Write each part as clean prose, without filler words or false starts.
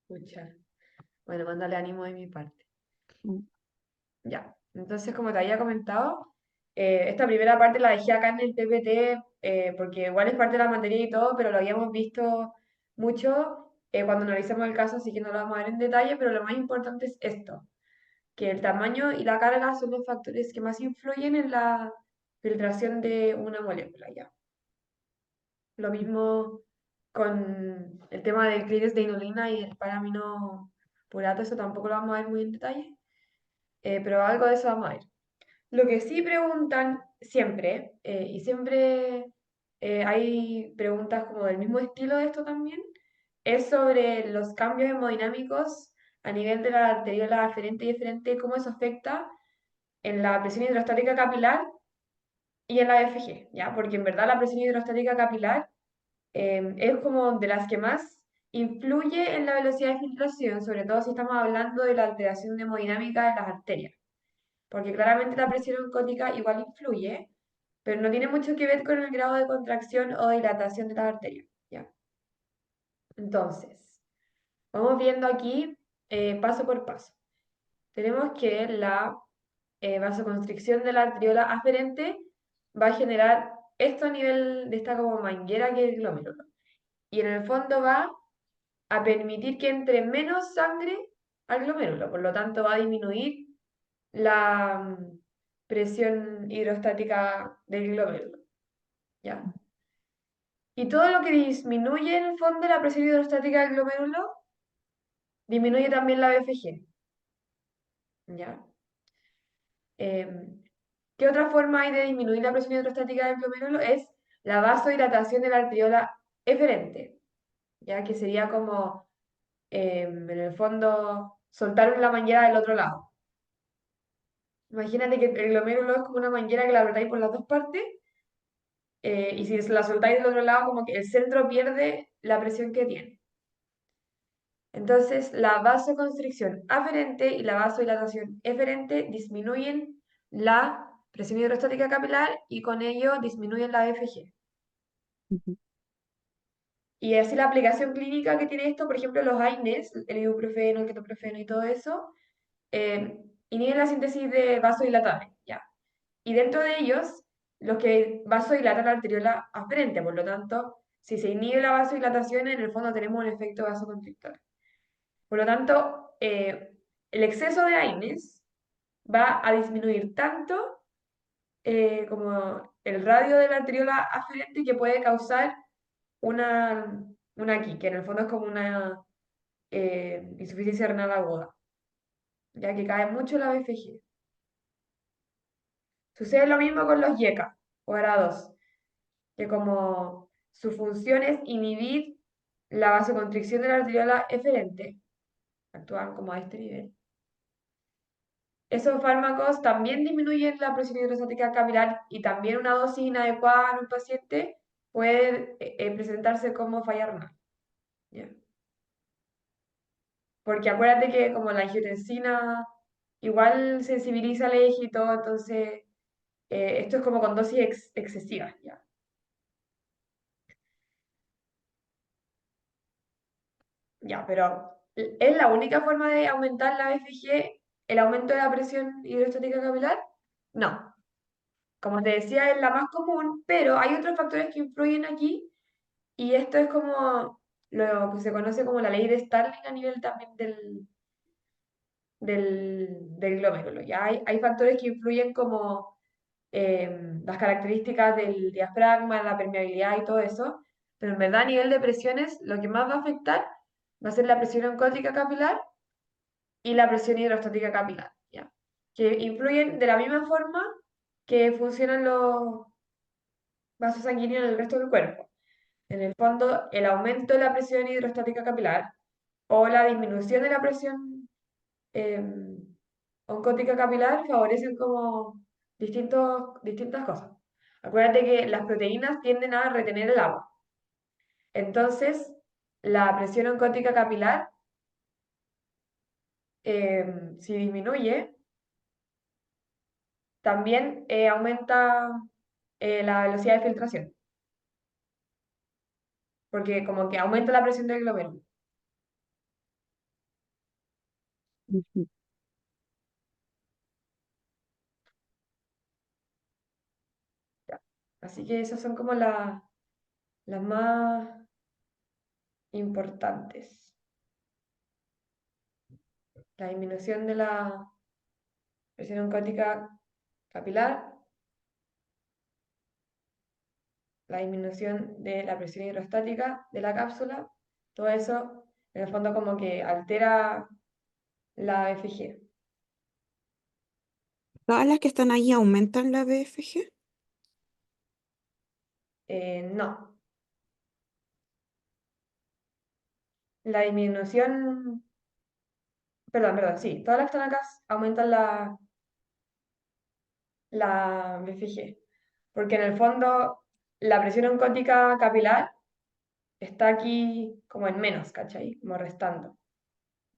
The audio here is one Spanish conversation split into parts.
Pucha. Bueno, mándale ánimo de mi parte. Mm. Ya. Entonces, como te había comentado, esta primera parte la dejé acá en el PPT porque igual es parte de la materia y todo, pero lo habíamos visto mucho cuando analizamos el caso, así que no lo vamos a ver en detalle, pero lo más importante es esto, que el tamaño y la carga son los factores que más influyen en la filtración de una molécula, ya. Lo mismo con el tema del clínico de inulina y el paraminopurato, eso tampoco lo vamos a ver muy en detalle, pero algo de eso vamos a ver. Lo que sí preguntan siempre, y siempre hay preguntas como del mismo estilo de esto también, es sobre los cambios hemodinámicos a nivel de la arteriola aferente y eferente, cómo eso afecta en la presión hidrostática capilar y en la BFG, ¿ya? Porque en verdad la presión hidrostática capilar es como de las que más influye en la velocidad de filtración, sobre todo si estamos hablando de la alteración hemodinámica de las arterias, porque claramente la presión oncótica igual influye, pero no tiene mucho que ver con el grado de contracción o dilatación de las arterias, ¿ya? Entonces, vamos viendo aquí paso por paso. Tenemos que la vasoconstricción de la arteriola aferente va a generar esto a nivel de esta como manguera que es el glomérulo. Y en el fondo va a permitir que entre menos sangre al glomérulo, por lo tanto va a disminuir la presión hidrostática del glomérulo, ¿ya? Y todo lo que disminuye en el fondo la presión hidrostática del glomérulo, disminuye también la BFG, ¿ya? Em, ¿Qué otra forma hay de disminuir la presión hidrostática del glomérulo? Es la vasodilatación de la arteriola eferente, ¿ya? Que sería como, en el fondo, soltar la manguera del otro lado. Imagínate que el glomérulo es como una manguera que la apretáis por las dos partes, y si la soltáis del otro lado, como que el centro pierde la presión que tiene. Entonces, la vasoconstricción aferente y la vasodilatación eferente disminuyen la presión hidrostática capilar y con ello disminuyen la BFG. Ujú. Y así la aplicación clínica que tiene esto, por ejemplo, los AINES, el ibuprofeno, el ketoprofeno y todo eso, eh, inhiben la síntesis de vasodilatadores, ¿ya? Y dentro de ellos, los que vasodilatan la arteriola aferente, por lo tanto, si se inhibe la vasodilatación, en el fondo tenemos un efecto vasoconstrictor. Por lo tanto, el exceso de AINES va a disminuir tanto como el radio de la arteriola aferente que puede causar una aquí, que en el fondo es como una insuficiencia renal aguda, ya que cae mucho la BFG. Sucede lo mismo con los YECA o ARA2, que como su función es inhibir la vasoconstricción de la arteriola eferente, actúan como a este nivel. Esos fármacos también disminuyen la presión hidrostática capilar y también una dosis inadecuada en un paciente puede presentarse como falla renal, ¿ya? Porque acuérdate que como la angiotensina igual sensibiliza al eje y todo, entonces esto es como con dosis excesivas, ¿ya? Ya, pero ¿es la única forma de aumentar la BFG el aumento de la presión hidrostática capilar? No. Como te decía, es la más común, pero hay otros factores que influyen aquí y esto es como lo que se conoce como la ley de Starling a nivel también del glomérulo. ¿Ya? Hay factores que influyen como las características del diafragma, la permeabilidad y todo eso, pero en verdad a nivel de presiones lo que más va a afectar va a ser la presión oncótica capilar y la presión hidrostática capilar, ¿ya? Que influyen de la misma forma que funcionan los vasos sanguíneos en el resto del cuerpo. En el fondo, el aumento de la presión hidrostática capilar o la disminución de la presión eh, oncótica capilar favorecen como distintas cosas. Acuérdate que las proteínas tienden a retener el agua. Entonces, la presión oncótica capilar, si disminuye, también aumenta la velocidad de filtración, porque como que aumenta la presión del glomérulo. ujú. Ya. Así que esas son como las más importantes. La disminución de la presión oncótica capilar, la disminución de la presión hidrostática de la cápsula, todo eso en el fondo como que altera la BFG. ¿Todas las que están ahí aumentan la BFG? No, la disminución, perdón, sí, todas las que están acá aumentan la BFG, porque en el fondo la presión oncótica capilar está aquí como en menos, ¿cachai? Como restando.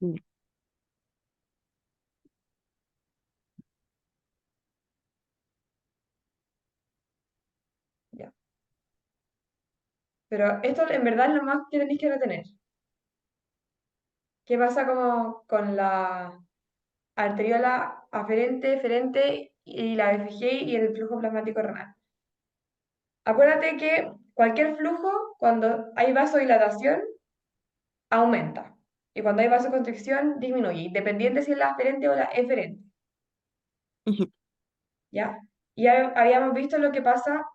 Mm, Ya. Pero esto en verdad es lo más que tenéis que retener. ¿Qué pasa como con la arteriola aferente, eferente y la BFG y el flujo plasmático renal? Acuérdate que cualquier flujo, cuando hay vasodilatación, aumenta. Y cuando hay vasoconstricción, disminuye, independiente si es la aferente o la eferente. ujú, ¿Ya? Y habíamos visto lo que pasa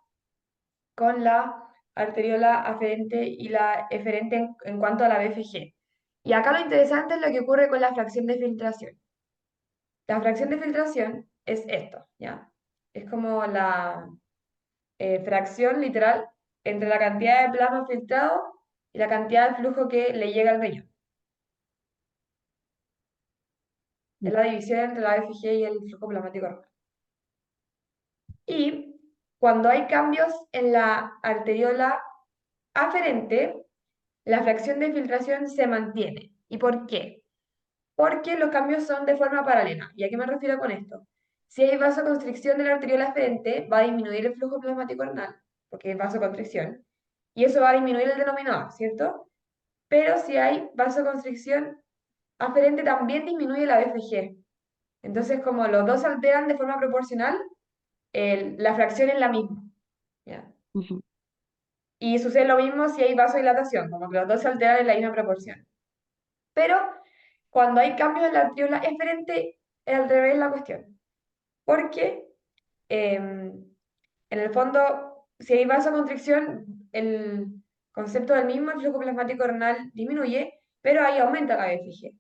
con la arteriola aferente y la eferente en cuanto a la BFG. Y acá lo interesante es lo que ocurre con la fracción de filtración. La fracción de filtración es esto, ¿ya? Es como la fracción literal entre la cantidad de plasma filtrado y la cantidad de flujo que le llega al riñón. mm, Es la división entre la BFG y el flujo plasmático renal. Y cuando hay cambios en la arteriola aferente, la fracción de filtración se mantiene. ¿Y por qué? Porque los cambios son de forma paralela. ¿Y a qué me refiero con esto? Si hay vasoconstricción de la arteriola aferente, va a disminuir el flujo plasmático renal, porque es vasoconstricción, y eso va a disminuir el denominador, ¿cierto? Pero si hay vasoconstricción aferente, también disminuye la BFG. Entonces, como los dos se alteran de forma proporcional, la fracción es la misma. ¿Ya? ujú, Y sucede lo mismo si hay vasodilatación, como que los dos se alteran en la misma proporción. Pero cuando hay cambios en la arteriola eferente, es al revés la cuestión. Porque en el fondo, si hay vasoconstricción, el concepto del mismo, el flujo plasmático renal disminuye, pero ahí aumenta la BFG.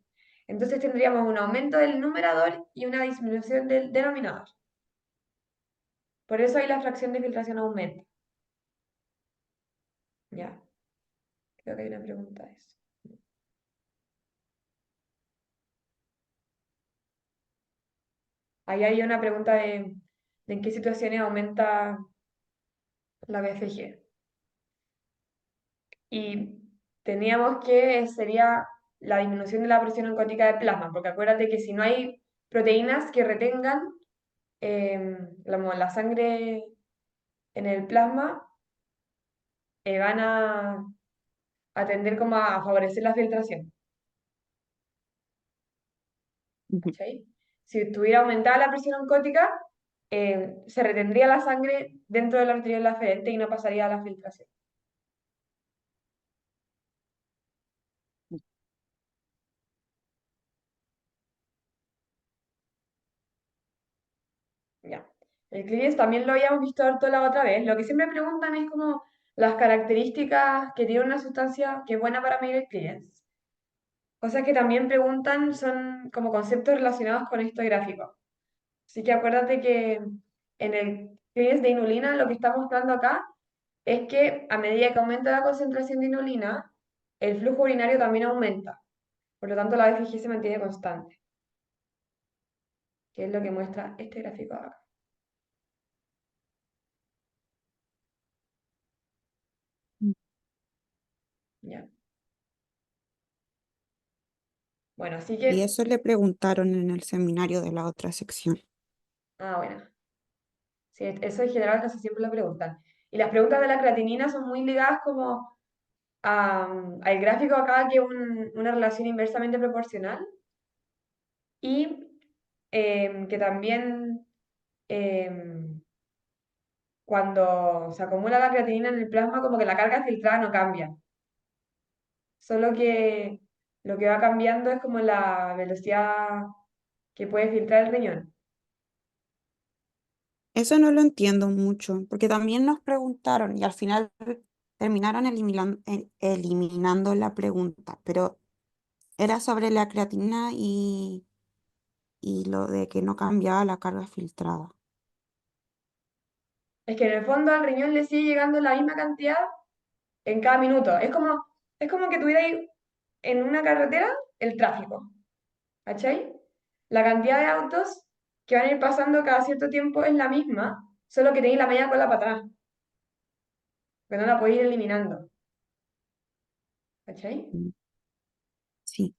Entonces tendríamos un aumento del numerador y una disminución del denominador. Por eso ahí la fracción de filtración aumenta. Ya, creo que hay una pregunta de eso. Ahí hay una pregunta de en qué situaciones aumenta la BFG. Y teníamos que sería la disminución de la presión oncótica de plasma, porque acuérdate que si no hay proteínas que retengan la sangre en el plasma, van a tender como a favorecer la filtración, ujú. ¿cachai? Si estuviera aumentada la presión oncótica, se retendría la sangre dentro del arteriola aferente y no pasaría a la filtración. Ya. El clearance también lo habíamos visto harto la otra vez. Lo que siempre preguntan es como las características que tiene una sustancia que es buena para medir el clearance. Cosas que también preguntan son como conceptos relacionados con este gráfico. Así que acuérdate que en el clearance de inulina lo que está mostrando acá es que a medida que aumenta la concentración de inulina, el flujo urinario también aumenta. Por lo tanto, la BFG se mantiene constante, que es lo que muestra este gráfico de acá. ¿Ya? Bueno, así Y que, eso le preguntaron en el seminario de la otra sección. bueno. Sí, eso en general casi siempre lo preguntan. Y las preguntas de la creatinina son muy ligadas como al gráfico acá, que es una relación inversamente proporcional. y que también cuando se acumula la creatinina en el plasma, como que la carga filtrada no cambia, solo que lo que va cambiando es como la velocidad que puede filtrar el riñón. Eso no lo entiendo mucho, porque también nos preguntaron y al final terminaron eliminando la pregunta, pero era sobre la creatina y lo de que no cambiaba la carga filtrada. Es que en el fondo al riñón le sigue llegando la misma cantidad en cada minuto. Es como que tuvierais en una carretera el tráfico, ¿cachai? La cantidad de autos que van a ir pasando cada cierto tiempo es la misma, solo que tenéis la media cola para atrás, que no la podéis ir eliminando, ¿cachai? Mm, sí,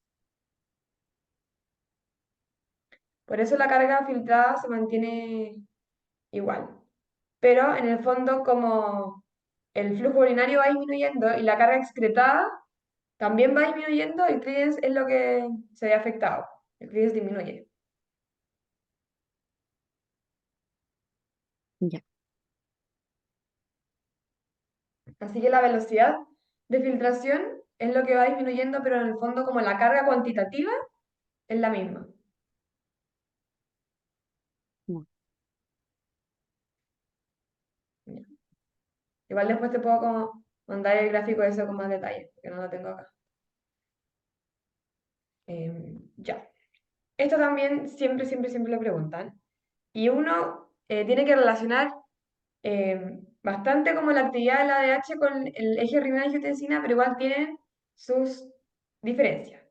Por eso la carga filtrada se mantiene igual. Pero en el fondo, como el flujo urinario va disminuyendo y la carga excretada también va disminuyendo, el clearance es lo que se ve afectado. El clearance disminuye. ya. Así que la velocidad de filtración es lo que va disminuyendo, pero en el fondo como la carga cuantitativa es la misma. No. Igual después te puedo como mandar el gráfico de eso con más detalle, porque no lo tengo acá. Ya. Esto también siempre lo preguntan. Y uno tiene que relacionar bastante como la actividad del ADH con el eje renina-angiotensina, pero igual tienen sus diferencias.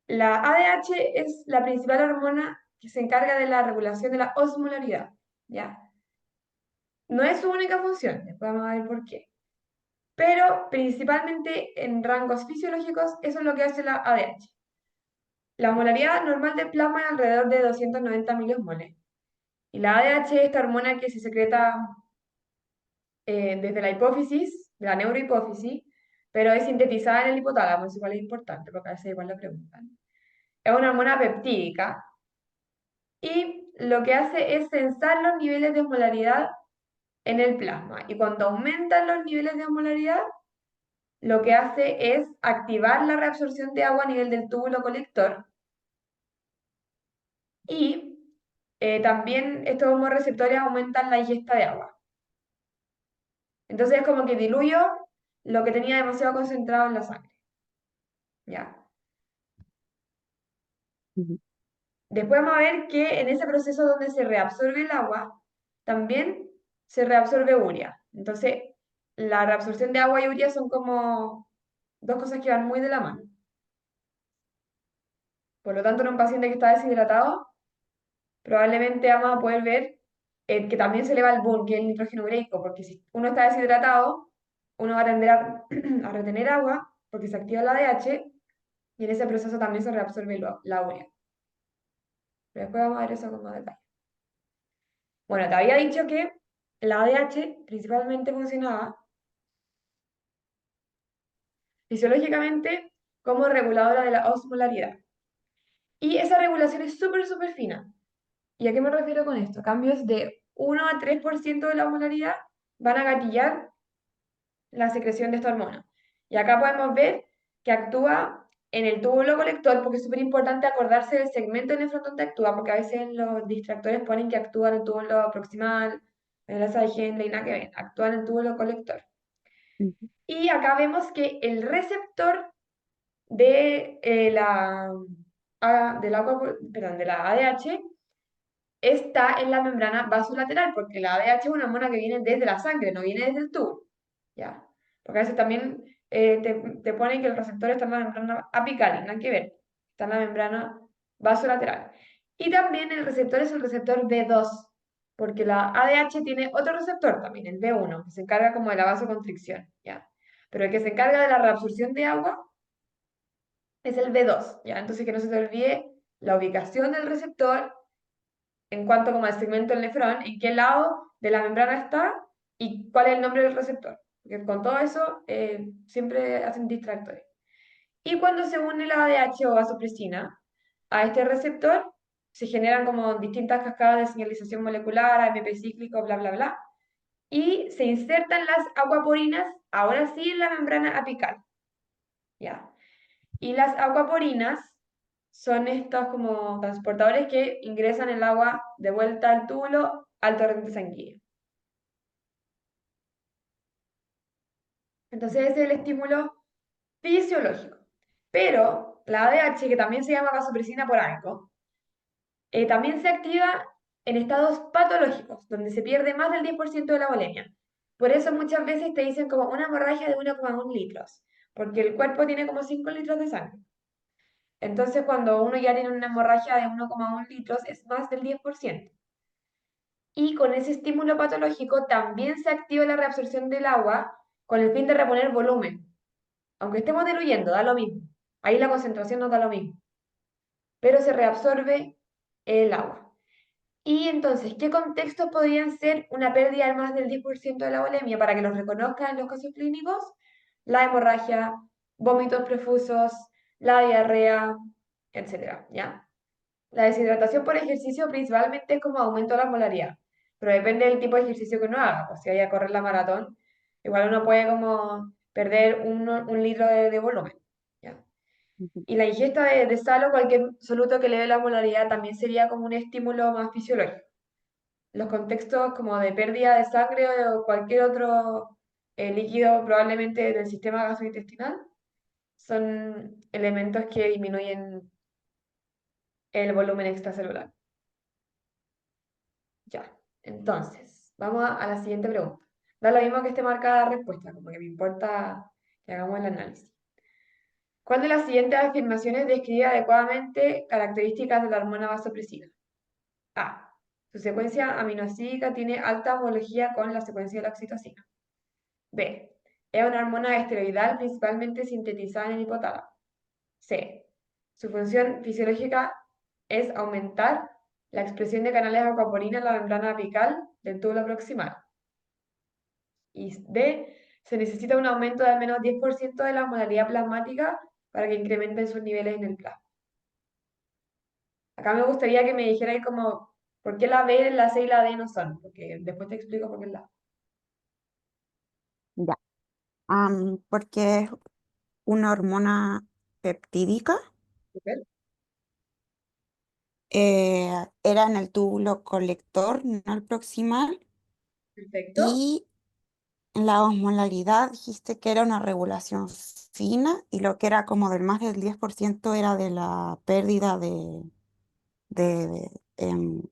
La ADH es la principal hormona que se encarga de la regulación de la osmolaridad, ¿ya? No es su única función, después vamos a ver por qué. Pero principalmente en rangos fisiológicos, eso es lo que hace la ADH. La osmolaridad normal del plasma es alrededor de 290 miliosmoles. Y la ADH es esta hormona que se secreta desde la hipófisis, de la neurohipófisis, pero es sintetizada en el hipotálamo, eso igual es importante, porque a veces igual lo preguntan. Es una hormona peptídica y lo que hace es sensar los niveles de osmolaridad en el plasma. Y cuando aumentan los niveles de osmolaridad, lo que hace es activar la reabsorción de agua a nivel del túbulo colector y también estos hormoreceptores aumentan la ingesta de agua. Entonces es como que diluyo lo que tenía demasiado concentrado en la sangre. ¿Ya? Ujú, Después vamos a ver que en ese proceso donde se reabsorbe el agua, también se reabsorbe urea. Entonces, la reabsorción de agua y urea son como dos cosas que van muy de la mano. Por lo tanto, en un paciente que está deshidratado, probablemente vamos a poder ver que también se eleva el boom, que es el nitrógeno ureico, porque si uno está deshidratado, uno va a tender a retener agua, porque se activa la ADH, y en ese proceso también se reabsorbe la urea. Pero después vamos a ver eso con más detalle. Bueno, te había dicho que la ADH principalmente funcionaba fisiológicamente como reguladora de la osmolaridad. Y esa regulación es súper fina. ¿Y a qué me refiero con esto? Cambios de 1 a 3% de la osmolaridad van a gatillar la secreción de esta hormona. Y acá podemos ver que actúa en el túbulo colector, porque es súper importante acordarse del segmento en el frontón donde actúa, porque a veces los distractores ponen que actúa en el túbulo proximal, en la de Henle y nada que ver, actúa en el túbulo colector. ujú, Y acá vemos que el receptor de de la ADH está en la membrana vasolateral, porque la ADH es una hormona que viene desde la sangre, no viene desde el tubo, ¿ya? Porque a veces también te ponen que el receptor está en la membrana apical, y nada que ver, está en la membrana vasolateral. Y también el receptor es el receptor B2, porque la ADH tiene otro receptor también, el B1, que se encarga como de la vasoconstricción, ¿ya? Pero el que se encarga de la reabsorción de agua es el B2, ¿ya? Entonces que no se te olvide la ubicación del receptor en cuanto como al segmento del nefrón, en qué lado de la membrana está y cuál es el nombre del receptor. Porque con todo eso siempre hacen distractores. Y cuando se une la ADH o vasopresina, a este receptor, se generan como distintas cascadas de señalización molecular, AMP cíclico, bla, bla, bla, y se insertan las acuaporinas, ahora sí en la membrana apical, ¿ya? Y las acuaporinas son estos como transportadores que ingresan el agua de vuelta al túbulo al torrente sanguíneo. Entonces ese es el estímulo fisiológico. Pero la ADH, que también se llama vasopresina por algo, también se activa en estados patológicos, donde se pierde más del 10% de la volemia. Por eso muchas veces te dicen como una hemorragia de 1,1 litros, porque el cuerpo tiene como 5 litros de sangre. Entonces, cuando uno ya tiene una hemorragia de 1,1 litros, es más del 10%. Y con ese estímulo patológico también se activa la reabsorción del agua con el fin de reponer volumen. Aunque estemos diluyendo, da lo mismo. Ahí la concentración no da lo mismo, pero se reabsorbe el agua. Y entonces, ¿qué contextos podrían ser una pérdida de más del 10% de la volemia para que los reconozcan en los casos clínicos? La hemorragia, vómitos profusos, la diarrea, etcétera, ¿ya? La deshidratación por ejercicio principalmente es como aumento de la molaridad, pero depende del tipo de ejercicio que uno haga. Pues si vaya a correr la maratón, igual uno puede como perder un litro de volumen, ¿ya? Ujú. Y la ingesta de sal o cualquier soluto que eleve la molaridad también sería como un estímulo más fisiológico. Los contextos como de pérdida de sangre o cualquier otro líquido probablemente del sistema gastrointestinal son elementos que disminuyen el volumen extracelular. Ya, entonces, vamos a la siguiente pregunta. Da lo mismo que esté marcada la respuesta, como que me importa que hagamos el análisis. ¿Cuál de las siguientes afirmaciones describe adecuadamente características de la hormona vasopresina? A. Su secuencia aminoácidica tiene alta homología con la secuencia de la oxitocina. B. Es una hormona esteroidal principalmente sintetizada en el hipotálamo. C. Su función fisiológica es aumentar la expresión de canales acuaporinas en la membrana apical del túbulo proximal. Y D. Se necesita un aumento de al menos 10% de la osmolaridad plasmática para que incrementen sus niveles en el plasma. Acá me gustaría que me dijerais como, ¿por qué la B, la C y la D no son? Porque después te explico por qué es la Ya. Porque es una hormona peptídica, ¿ok? era en el túbulo colector, no el proximal, Perfecto. y la osmolaridad dijiste que era una regulación fina y lo que era como del más del 10% era de la pérdida de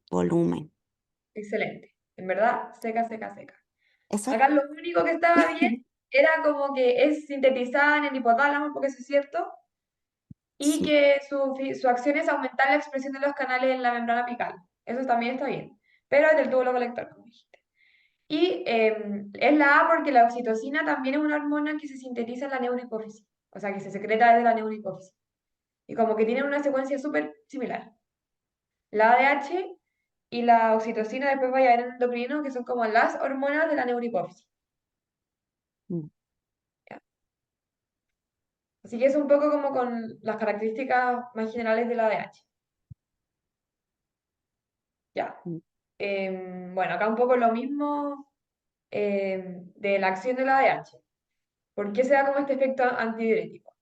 volumen. Excelente. En verdad, seca, seca, seca. ¿Eso era? Acá lo único que estaba bien era como que es sintetizada en el hipotálamo, porque eso es cierto, y Sí. que su acción es aumentar la expresión de los canales en la membrana apical. Eso también está bien, pero es del túbulo colector, como dijiste. Y es la A porque la oxitocina también es una hormona que se sintetiza en la neurohipófisis, o sea, que se secreta desde la neurohipófisis. Y como que tienen una secuencia súper similar. La ADH y la oxitocina después vaya a ver en endocrino, que son como las hormonas de la neurohipófisis. Mm, ¿Ya? Así que es un poco como con las características más generales de la ADH. Ya. mm. Bueno, acá un poco lo mismo de la acción de la ADH. ¿Por qué se da como este efecto antidiurético?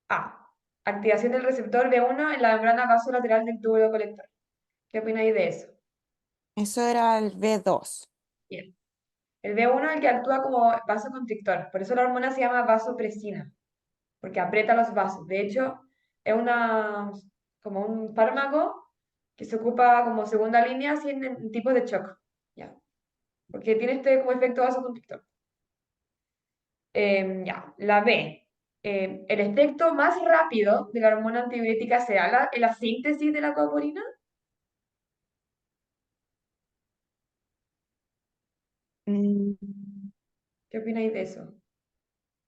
A. Activación del receptor B1 en la membrana vasolateral del túbulo colector. ¿Qué opináis de eso? Eso era el B2. Bien. El B1 es el que actúa como vasoconstrictor. Por eso la hormona se llama vasopresina, porque aprieta los vasos. De hecho, es como un fármaco que se ocupa como segunda línea así en tipos de shock. ¿Ya? Porque tiene este como efecto vasoconstrictor. Ya, la B. El efecto más rápido de la hormona antidiurética se da en la síntesis de la coaporina. Mm, ¿Qué opináis de eso?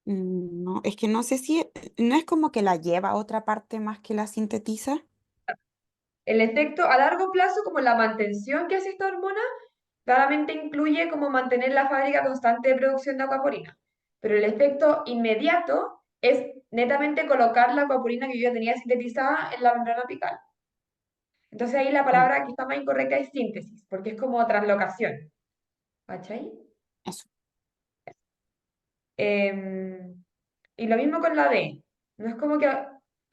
no, es que no sé si, no es como que la lleva a otra parte más que la sintetiza. El efecto a largo plazo, como la mantención que hace esta hormona, claramente incluye como mantener la fábrica constante de producción de acuaporina. Pero el efecto inmediato es netamente colocar la aquaporina que yo ya tenía sintetizada en la membrana apical. Entonces ahí la Mm, palabra que está más incorrecta es síntesis, porque es como translocación. ¿Cachai? eso. Y lo mismo con la D. No es como que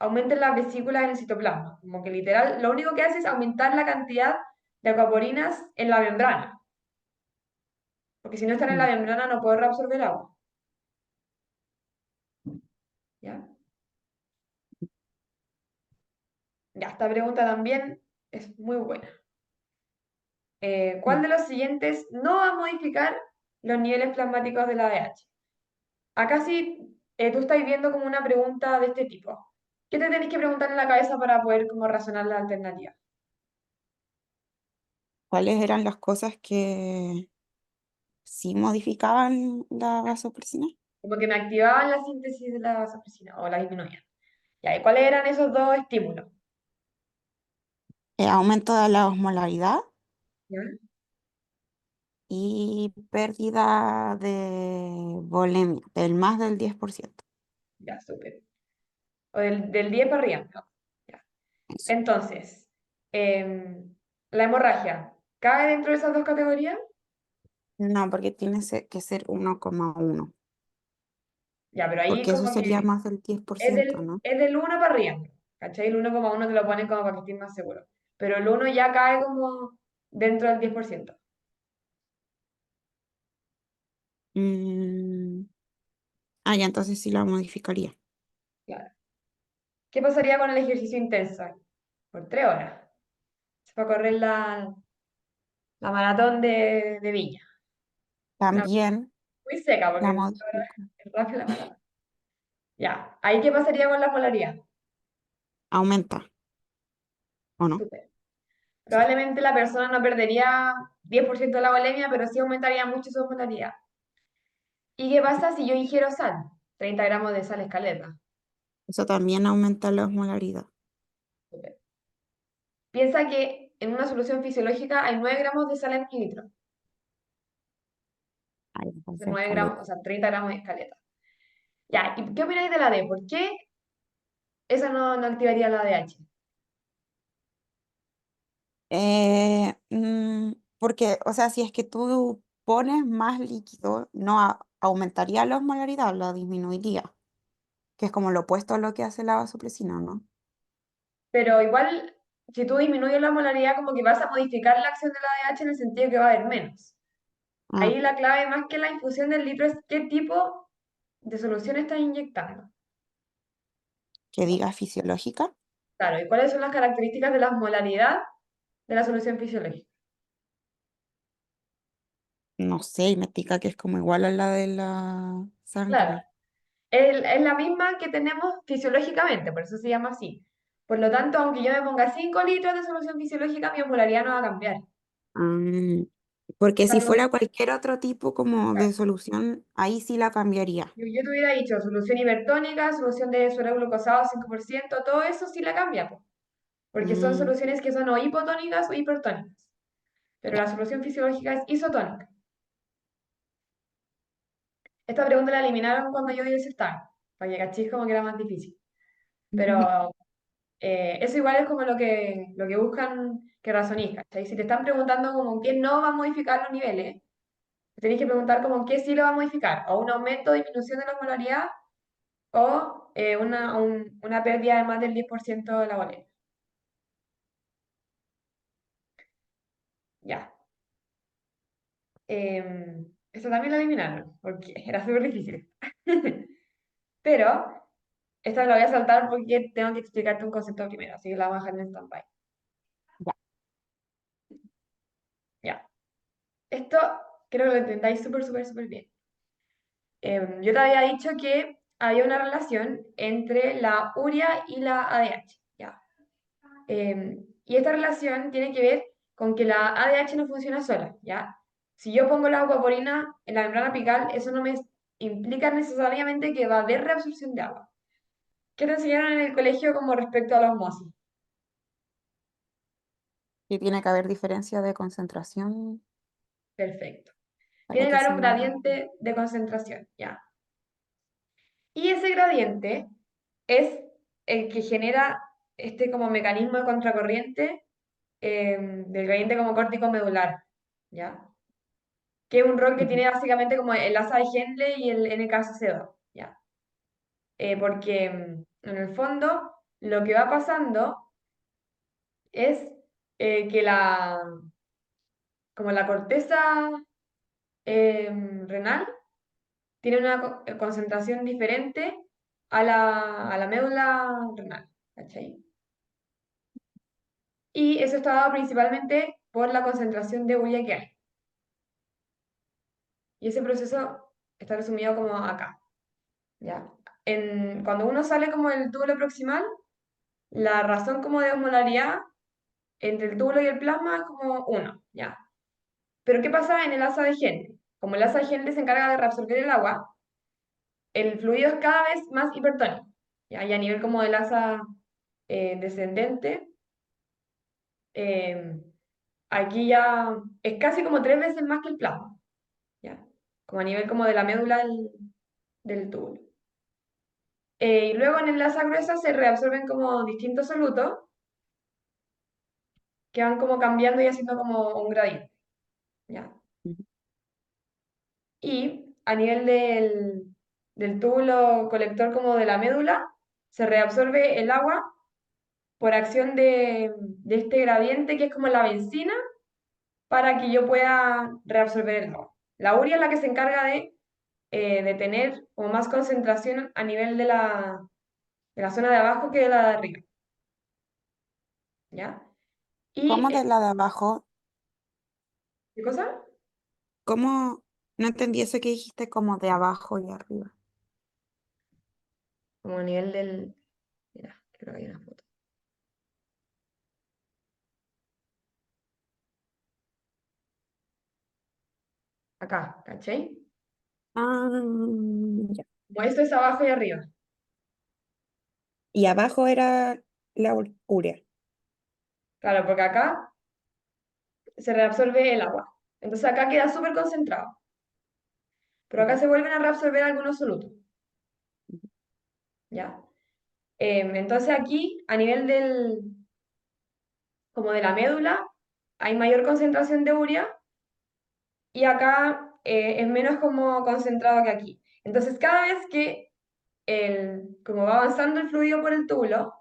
aumenten las vesículas en el citoplasma, como que literal, lo único que hace es aumentar la cantidad de aquaporinas en la membrana, porque si no están en la Mm, membrana no puede reabsorber agua. ¿Ya? Ya, esta pregunta también es muy buena. ¿Cuál mm. de los siguientes no va a modificar los niveles plasmáticos de la ADH? Acá sí, tú estás viendo como una pregunta de este tipo. ¿Qué te tenés que preguntar en la cabeza para poder como razonar la alternativa? ¿Cuáles eran las cosas que sí modificaban la vasopresina? Como que me activaban la síntesis de la vasopresina o la disminuían. Ya, ¿y cuáles eran esos dos estímulos? Aumento de la osmolaridad ¿Ya? y pérdida de volemia, del más del 10%. Ya, súper. O del 10 para arriba. ¿No? Ya. Eso. Entonces, la hemorragia, ¿cabe dentro de esas dos categorías? No, porque tiene que ser 1,1, Ya, pero ahí porque eso como que sería más del diez por es ciento, del, ¿no? es del 1 para arriba. ¿Cachai? El 1,1 te lo ponen como para que estés más seguro. Pero el uno ya cae como dentro del 10%. Mm, ah, ya, entonces sí la modificaría. Claro. ¿Qué pasaría con el ejercicio intenso? Por 3 horas. Se va a correr la maratón de Viña. Una También muy seca porque la en 3 horas modifico. es rápido la maratón. Ya, ¿ahí qué pasaría con la polaridad? Aumenta, ¿o no? Súper. Probablemente la persona no perdería 10% de la volemia, pero sí aumentaría mucho su polaridad. ¿Y qué pasa si yo ingiero sal? 30 gramos de sal escaleta. Eso también aumenta la osmolaridad. Súper. Piensa que en una solución fisiológica hay 9 gramos de sal en un litro. Ahí, De entonces, 9 gramos, o caleta. sea, 30 gramos de escaleta. Ya, ¿y qué opináis de la D? ¿Por qué esa no activaría la ADH? Porque, o sea, si es que tú pones más líquido, no aumentaría la osmolaridad, la disminuiría, que es como lo opuesto a lo que hace la vasopresina, ¿no? Pero igual, si tú disminuyes la molaridad, como que vas a modificar la acción de la ADH en el sentido de que va a haber menos. Ah, Ahí la clave, más que la infusión del litro, es qué tipo de solución estás inyectando. que diga fisiológica, Claro, y cuáles son las características de la molaridad de la solución fisiológica. no sé, y me explica que es como igual a la de la Claro, sangre. es la misma que tenemos fisiológicamente, por eso se llama así. Por lo tanto, aunque yo me ponga 5 litros de solución fisiológica, mi osmolaridad no va a cambiar. Ah, porque si Salvo fuera cualquier otro tipo como de solución, ahí sí la cambiaría. yo te hubiera dicho solución hipertónica, solución de suero glucosado 5%, todo eso sí la cambia, po, porque son Mm, soluciones que son o hipotónicas o hipertónicas. Pero ya, la solución fisiológica es isotónica. Esta pregunta la eliminaron cuando yo di el certamen, para que cachis como que era más difícil. Pero eso igual es como lo que buscan que razonís, ¿cachai? Si te están preguntando como qué no va a modificar los niveles, tenéis que preguntar como qué sí lo va a modificar, o un aumento o disminución de la osmolaridad, o una pérdida de más del 10% de la volemia. Ya. Esto también lo eliminaron, porque era súper difícil. Pero esta la voy a saltar porque tengo que explicarte un concepto primero, así que la vamos a dejar en stand-by. ya, Ya. Esto creo que lo entendáis súper, súper, súper bien. Yo te había dicho que había una relación entre la urea y la ADH, ¿ya? Y esta relación tiene que ver con que la ADH no funciona sola, ¿ya? Si yo pongo la aquaporina en la membrana apical, eso no me implica necesariamente que va a haber reabsorción de agua. ¿Qué te enseñaron en el colegio como respecto a la osmosis? y tiene que haber diferencia de concentración Perfecto. para Tiene que que haber un sea... gradiente de concentración, ¿ya? Y ese gradiente es el que genera este como mecanismo de contracorriente del gradiente como córtico medular, ¿ya? Que es un rol que Ujú. tiene básicamente como el asa de Henle y el NKCC2, ¿ya? Porque en el fondo lo que va pasando es que como la corteza renal tiene una concentración diferente a la médula renal, ¿cachai? Y eso está dado principalmente por la concentración de urea que hay. Y ese proceso está resumido como acá, ¿ya? Cuando uno sale como del túbulo proximal, la razón como de osmolaridad entre el túbulo y el plasma es como uno, ¿ya? Pero ¿qué pasa en el asa de Henle? Como el asa de Henle se encarga de reabsorber el agua, el fluido es cada vez más hipertónico, ¿ya? Y a nivel como del asa descendente, eh, aquí ya es casi como 3 veces más que el plasma, ¿ya? Como a nivel como de la médula del túbulo. Y luego en el asa gruesa se reabsorben como distintos solutos que van como cambiando y haciendo como un gradiente, ¿ya? Ujú. Y a nivel del túbulo colector como de la médula, se reabsorbe el agua por acción de este gradiente que es como la benzina para que yo pueda reabsorber el agua. La urea es la que se encarga de tener como más concentración a nivel de la zona de abajo que de la de arriba, ¿ya? Y, ¿Cómo de la de abajo? ¿qué cosa? ¿Cómo? No entendí eso que dijiste como de abajo y arriba. Como a nivel del... Mira, creo que hay una foto. Acá, ¿cachai? Ah, ya. Como esto es abajo y arriba. Y abajo era la urea. Claro, porque acá se reabsorbe el agua. Entonces acá queda súper concentrado. Pero acá Ujú, se vuelven a reabsorber algunos solutos, ujú, ¿ya? Entonces aquí, a nivel como de la médula, hay mayor concentración de urea y acá es menos como concentrado que aquí. Entonces cada vez que como va avanzando el fluido por el túbulo,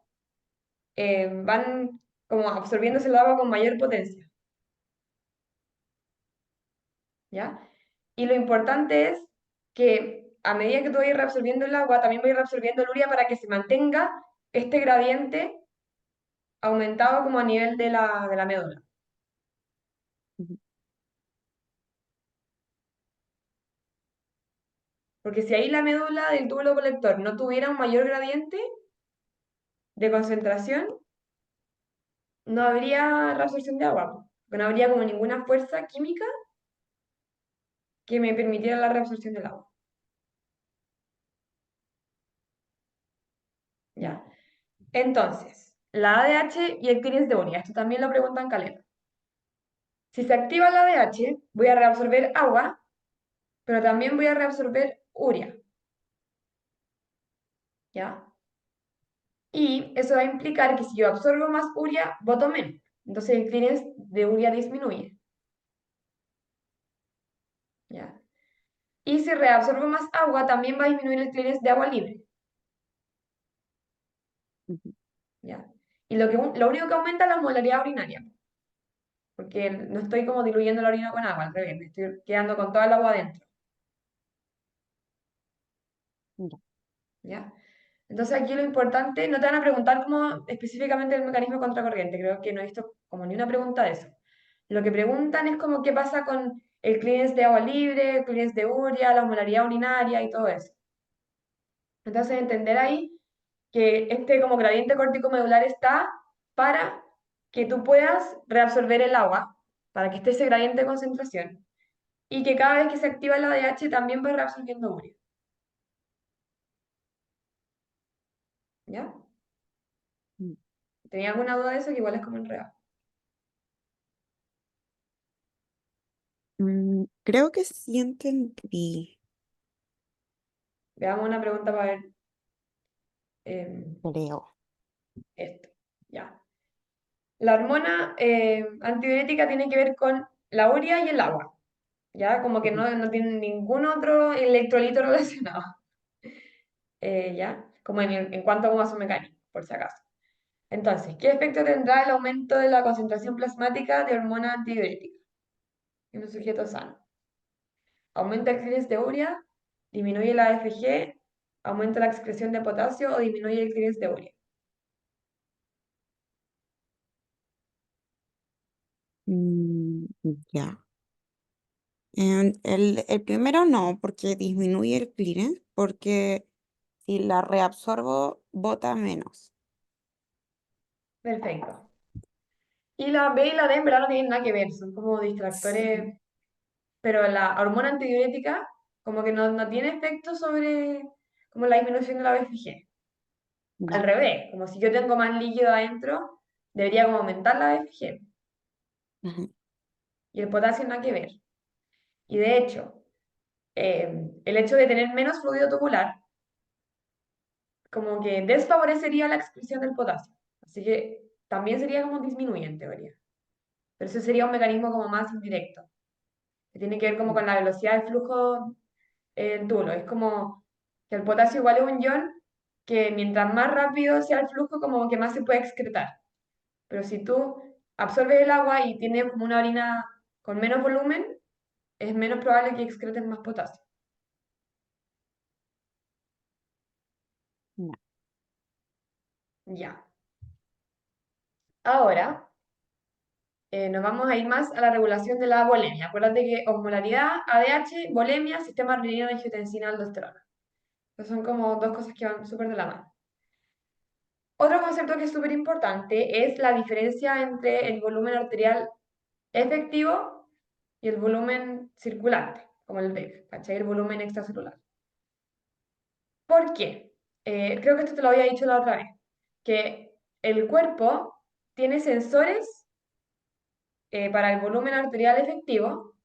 van como absorbiéndose el agua con mayor potencia, ¿ya? Y lo importante es que a medida que tú vayas reabsorbiendo el agua, también voy reabsorbiendo el urea para que se mantenga este gradiente aumentado como a nivel de la médula. ujú, Porque si ahí la médula del túbulo colector no tuviera un mayor gradiente de concentración, no habría reabsorción de agua, po, porque no habría como ninguna fuerza química que me permitiera la reabsorción del agua. ¿Ya? Entonces, la ADH y el clearance de urea, esto también lo preguntan caleta. Si se activa la ADH, voy a reabsorber agua, pero también voy a reabsorber urea, ¿ya? Y eso va a implicar que si yo absorbo más urea, boto menos. Entonces el clearance de urea disminuye, ¿ya? Y si reabsorbo más agua, también va a disminuir el clearance de agua libre, ujú. ¿ya? Y lo único que aumenta es la molaridad urinaria, porque no estoy como diluyendo la orina con agua, al revés, me estoy quedando con toda el agua adentro, Ya. ¿ya? Entonces aquí lo importante, no te van a preguntar como específicamente el mecanismo contracorriente, creo que no he visto como ni una pregunta de eso. Lo que preguntan es como qué pasa con el clearance de agua libre, el clearance de urea, la molaridad urinaria y todo eso. Entonces entender ahí que este como gradiente córtico medular está para que tú puedas reabsorber el agua, para que esté ese gradiente de concentración, y que cada vez que se activa el ADH también va reabsorbiendo urea. ¿Ya? Mm. ¿Tenía alguna duda de eso? Que igual es como enredado. Creo que sí entendí. Veamos una pregunta para ver em, creo. esto. Ya. La hormona antidiurética tiene que ver con la urea y el agua. Ya, como que Ujú. no tiene ningún otro electrolito relacionado. Ya, como en cuanto como a su mecanismo, por si acaso. Entonces, ¿qué efecto tendrá el aumento de la concentración plasmática de hormona antidiurética en un sujeto sano? ¿Aumenta el clíris de urea? ¿Disminuye la AFG? ¿Aumenta la excreción de potasio o disminuye el clíris de urea? Mm, ya. El primero no, porque disminuye el clearance, porque si la reabsorbo, bota menos. Perfecto. Y la B y la D en verdad no tienen nada que ver, son como Sí. distractores, pero la hormona antidiurética como que no tiene efecto sobre como la disminución de la BFG. Al Ya. revés, como si yo tengo más líquido adentro, debería como aumentar la BFG. Ujú. Y el potasio nada que ver. Y de hecho, el hecho de tener menos fluido tubular como que desfavorecería la excreción del potasio. Así que también sería como disminuye en teoría. Pero eso sería un mecanismo como más indirecto, que tiene que ver como con la velocidad del flujo del túbulo. Es como que el potasio igual es un ion que mientras más rápido sea el flujo, como que más se puede excretar. Pero si tú absorbes el agua y tienes como una orina con menos volumen, es menos probable que excretes más potasio. Ya. Ya. Ahora nos vamos a ir más a la regulación de la volemia. Acuérdate que osmolaridad, ADH, volemia, sistema renina, angiotensina, aldosterona. Esas son como dos cosas que van súper de la mano. Otro concepto que es súper importante es la diferencia entre el volumen arterial efectivo y el volumen circulante, como el VEF, ¿cachai? El volumen extracelular. ¿Por qué? Creo que esto te lo había dicho la otra vez, que el cuerpo tiene sensores para el volumen arterial efectivo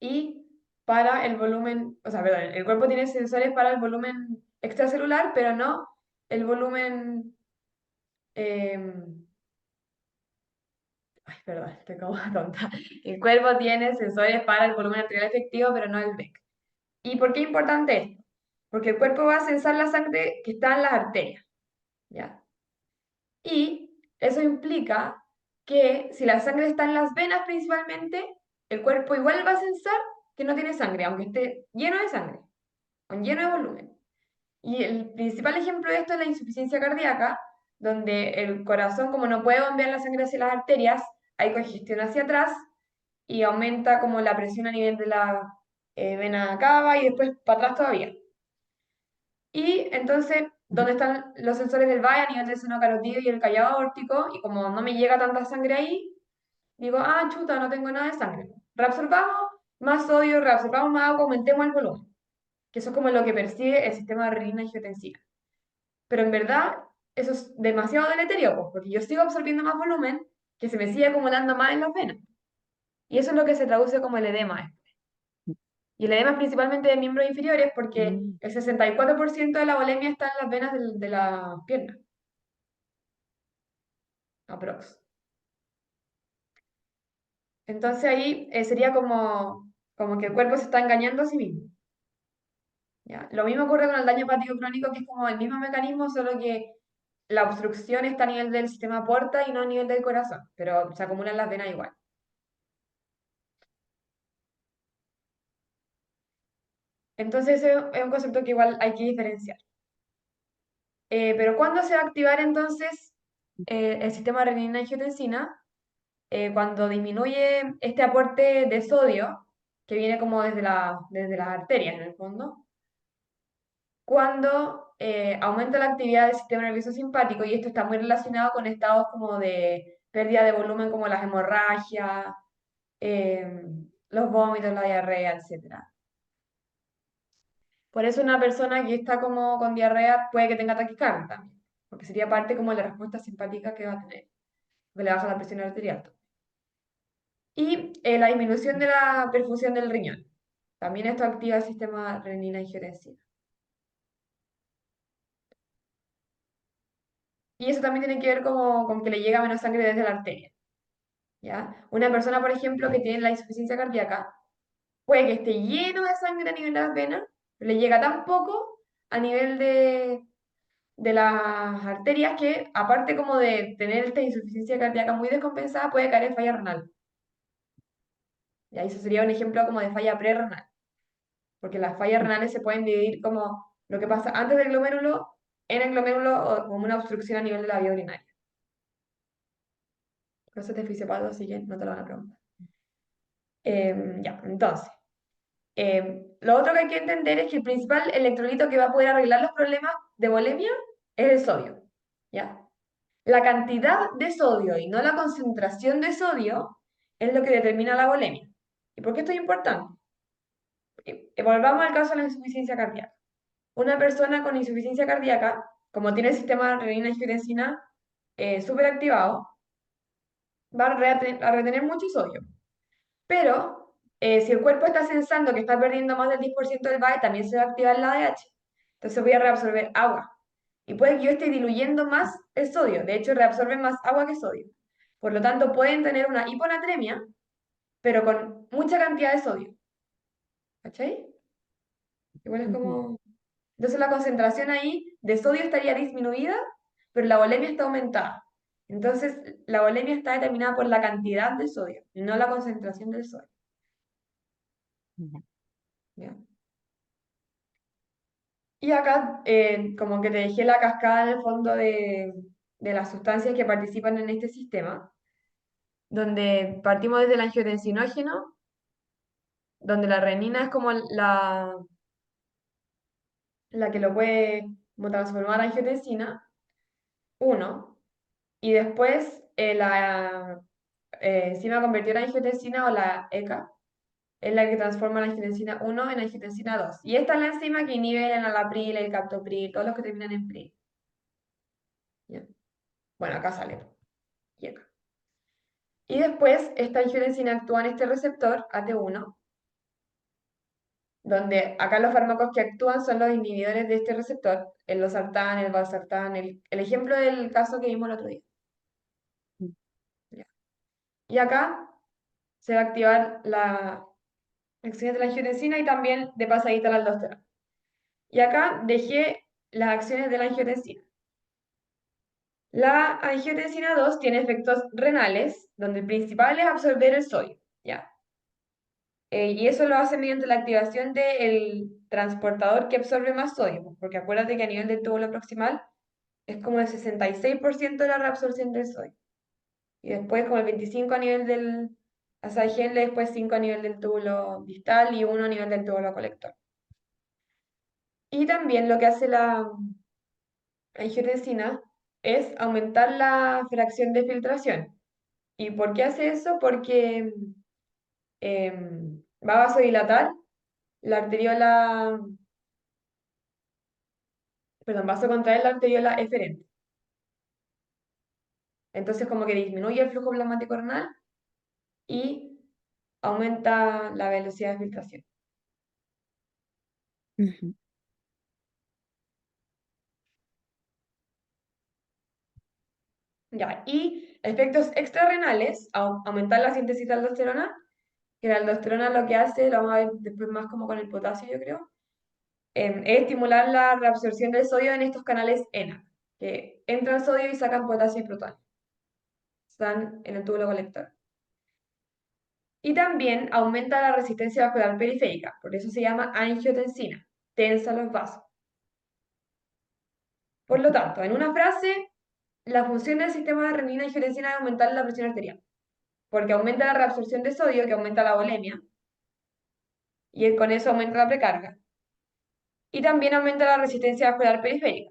y para el volumen, o sea, perdón, el cuerpo tiene sensores para el volumen extracelular, pero no el volumen, ay, perdón, estoy como tonta. El cuerpo tiene sensores para el volumen arterial efectivo, pero no el VEC. ¿Y por qué es importante esto? Porque el cuerpo va a sensar la sangre que está en las arterias, ¿ya? Y eso implica que si la sangre está en las venas principalmente, el cuerpo igual va a sensar que no tiene sangre, aunque esté lleno de sangre, con lleno de volumen. Y el principal ejemplo de esto es la insuficiencia cardíaca, donde el corazón, como no puede bombear la sangre hacia las arterias, hay congestión hacia atrás y aumenta como la presión a nivel de la vena cava y después para atrás todavía. Y entonces, Ujú. ¿dónde están los sensores del valle a nivel del seno carotídeo y el callado aórtico? Y como no me llega tanta sangre ahí, digo, ah, chuta, no tengo nada de sangre. Reabsorbamos más sodio, reabsorbamos más agua, aumentemos el volumen. Que eso es como lo que percibe el sistema de renina-angiotensina. Pero en verdad, eso es demasiado deleterio, pues, porque yo sigo absorbiendo más volumen que se me sigue acumulando más en las venas. Y eso es lo que se traduce como el edema. Y el edema es principalmente de miembros inferiores porque Mm. el 64% de la volemia está en las venas de la pierna, aprox. Entonces ahí sería como que el cuerpo se está engañando a sí mismo. ¿Ya? Lo mismo ocurre con el daño hepático crónico, que es como el mismo mecanismo, solo que la obstrucción está a nivel del sistema porta y no a nivel del corazón, pero se acumulan las venas igual. Entonces ese es un concepto que igual hay que diferenciar. Pero ¿cuándo se va a activar entonces el sistema renina-angiotensina? Cuando disminuye este aporte de sodio, que viene como desde las arterias en el fondo, cuando aumenta la actividad del sistema nervioso simpático, y esto está muy relacionado con estados como de pérdida de volumen, como las hemorragias, eh, los vómitos, la diarrea, etcétera. Por eso una persona que está como con diarrea puede que tenga taquicardia también, porque sería parte como de la respuesta simpática que va a tener, que le baja la presión arterial. Y la disminución de la perfusión del riñón. También esto activa el sistema renina-angiotensina. y eso también tiene que ver como, con que le llega menos sangre desde la arteria, ¿ya? Una persona, por ejemplo, que tiene la insuficiencia cardíaca, puede que esté lleno de sangre a nivel de las venas, pero le llega tan poco a nivel de las arterias que, aparte como de tener esta insuficiencia cardíaca muy descompensada, puede caer en falla renal. Y ahí eso sería un ejemplo como de falla prerrenal, porque las fallas renales se pueden dividir como lo que pasa antes del glomérulo, en el glomérulo o como una obstrucción a nivel de la vía urinaria. No se te fisiopató, así que no te lo van a preguntar. Ya, entonces, lo otro que hay que entender es que el principal electrolito que va a poder arreglar los problemas de bulimia es el sodio, ¿ya? La cantidad de sodio y no la concentración de sodio es lo que determina la bulimia. ¿Y por qué esto es importante? Volvamos al caso de la insuficiencia cardíaca. Una persona con insuficiencia cardíaca, como tiene el sistema renina-angiotensina súper activado, va a retener mucho sodio. Pero si el cuerpo está sensando que está perdiendo más del 10% del BAE, también se va a activar la ADH. Entonces voy a reabsorber agua. Y puede que yo esté diluyendo más el sodio. De hecho, reabsorbe más agua que sodio. Por lo tanto, pueden tener una hiponatremia, pero con mucha cantidad de sodio. ¿Cachai? Igual es Ujú, como... Entonces la concentración ahí de sodio estaría disminuida, pero la volemia está aumentada. Entonces, la volemia está determinada por la cantidad de sodio, no la concentración del sodio. ya. ¿Ya? Y acá, como que te dejé la cascada en el fondo de las sustancias que participan en este sistema, donde partimos desde el angiotensinógeno, donde la renina es como la que lo puede como transformar a angiotensina, uno, y después la enzima convertida en angiotensina o la ECA es la que transforma la angiotensina 1 en angiotensina 2. Y esta es la enzima que inhibe el enalapril, el captopril, todos los que terminan en pril. ¿Ya? Bueno, acá sale. Y acá. Y después esta angiotensina actúa en este receptor AT1, donde acá los fármacos que actúan son los inhibidores de este receptor, el losartán, el valsartán, el ejemplo del caso que vimos el otro día. ¿Ya? Y acá se va a activar la acción de la angiotensina y también de pasadita la aldosterona. Y acá dejé las acciones de la angiotensina. La angiotensina 2 tiene efectos renales, donde el principal es absorber el sodio, ¿ya? Y eso lo hace mediante la activación del transportador que absorbe más sodio, pues, porque acuérdate que a nivel del túbulo proximal es como el 66% de la reabsorción del sodio. Y después como el 25% a nivel del asaigel, después 5 a nivel del túbulo distal y 1 a nivel del túbulo colector. Y también lo que hace la angiotensina es aumentar la fracción de filtración. ¿Y por qué hace eso? Porque va a vasodilatar la arteriola, perdón, vasocontraer la arteriola eferente. Entonces como que disminuye el flujo plasmático renal y aumenta la velocidad de filtración. Ujú, Ya, y efectos extrarrenales, aumentar la síntesis de aldosterona, que la aldosterona lo que hace, lo vamos a ver después más como con el potasio, yo creo, es estimular la reabsorción del sodio en estos canales ENA, que entran sodio y sacan potasio y protonio. Están en el túbulo colector. Y también aumenta la resistencia vascular periférica, por eso se llama angiotensina, tensa los vasos. Por lo tanto, en una frase, la función del sistema de renina-angiotensina es aumentar la presión arterial, porque aumenta la reabsorción de sodio, que aumenta la volemia, y con eso aumenta la precarga. Y también aumenta la resistencia vascular periférica.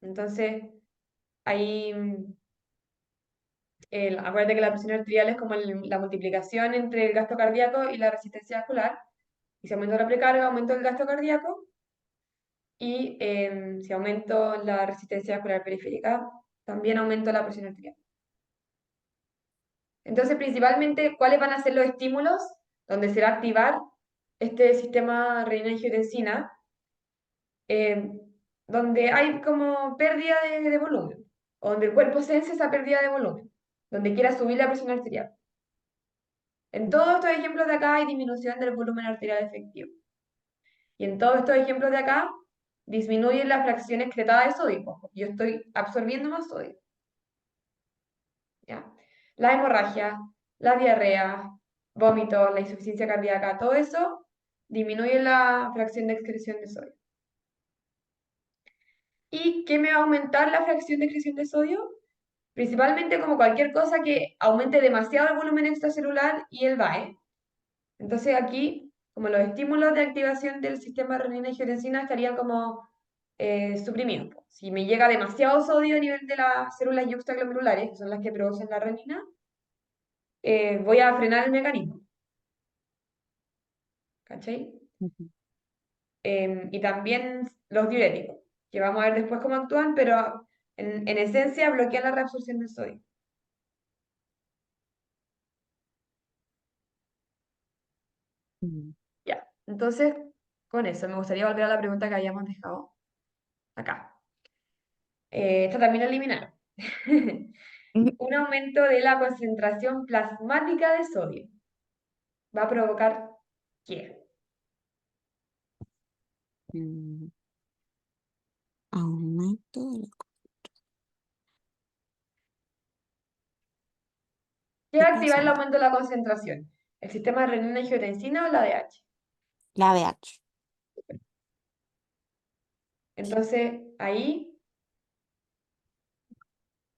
Entonces, ahí, acuérdate que la presión arterial es como la multiplicación entre el gasto cardíaco y la resistencia vascular. Y si aumento la precarga, aumento el gasto cardíaco. Y si aumento la resistencia vascular periférica, también aumento la presión arterial. Entonces, principalmente, ¿cuáles van a ser los estímulos donde se va a activar este sistema renina-angiotensina? donde hay como pérdida de volumen, o donde el cuerpo sense esa pérdida de volumen, donde quiera subir la presión arterial. En todos estos ejemplos de acá hay disminución del volumen arterial efectivo. Y en todos estos ejemplos de acá disminuye la fracción excretada de sodio, porque yo estoy absorbiendo más sodio. ¿Ya? La hemorragia, la diarrea, vómitos, la insuficiencia cardíaca, todo eso disminuye la fracción de excreción de sodio. ¿Y qué me va a aumentar la fracción de excreción de sodio? Principalmente como cualquier cosa que aumente demasiado el volumen extracelular y el VAE. Entonces aquí, como los estímulos de activación del sistema renina-angiotensina estarían como suprimidos. Si me llega demasiado sodio a nivel de las células yuxtaglomerulares, que son las que producen la renina, voy a frenar el mecanismo. ¿Cachai? Ujú. Y también los diuréticos, que vamos a ver después cómo actúan, pero en esencia bloquean la reabsorción del sodio. Mm. Ya, entonces, con eso me gustaría volver a la pregunta que habíamos dejado acá. Esta también la eliminaron. Un aumento de la concentración plasmática de sodio va a provocar ¿qué? Mm. Aumento de ¿Qué va ¿qué a activar el plasma? aumento de la concentración? ¿El sistema de renina-angiotensina o la ADH? La ADH. Entonces, ahí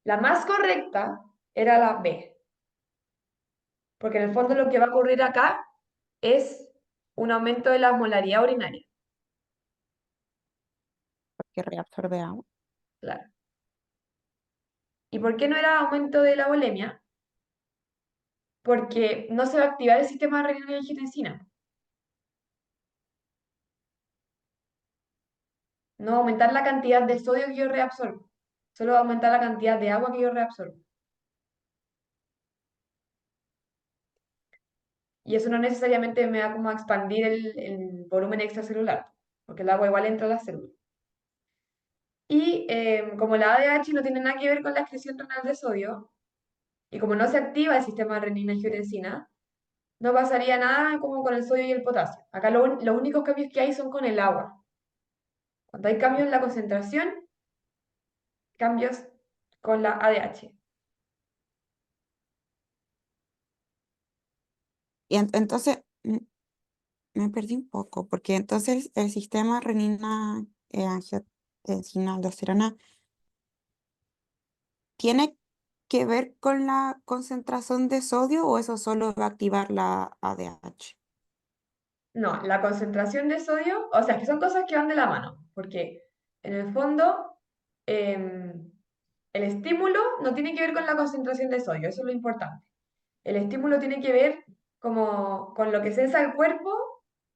la más correcta era la B, porque en el fondo lo que va a ocurrir acá es un aumento de la molaridad urinaria. Porque reabsorbe agua. Claro. ¿Y por qué no era aumento de la volemia? Porque no se va a activar el sistema de renina-angiotensina. No va a aumentar la cantidad de sodio que yo reabsorbo. Solo va a aumentar la cantidad de agua que yo reabsorbo. Y eso no necesariamente me va como a expandir el volumen extracelular, porque el agua igual entra a las células. Y como la ADH no tiene nada que ver con la excreción renal de sodio, y como no se activa el sistema de renina-angiotensina, no pasaría nada como con el sodio y el potasio. Acá los únicos cambios que hay son con el agua. Cuando hay cambios en la concentración, cambios con la ADH. Y entonces me perdí un poco, porque entonces el sistema renina angiotensina aldosterona tiene que ver con la concentración de sodio o eso solo va a activar la ADH. No, la concentración de sodio, o sea, que son cosas que van de la mano, porque en el fondo el estímulo no tiene que ver con la concentración de sodio, eso es lo importante. El estímulo tiene que ver como con lo que sensa el cuerpo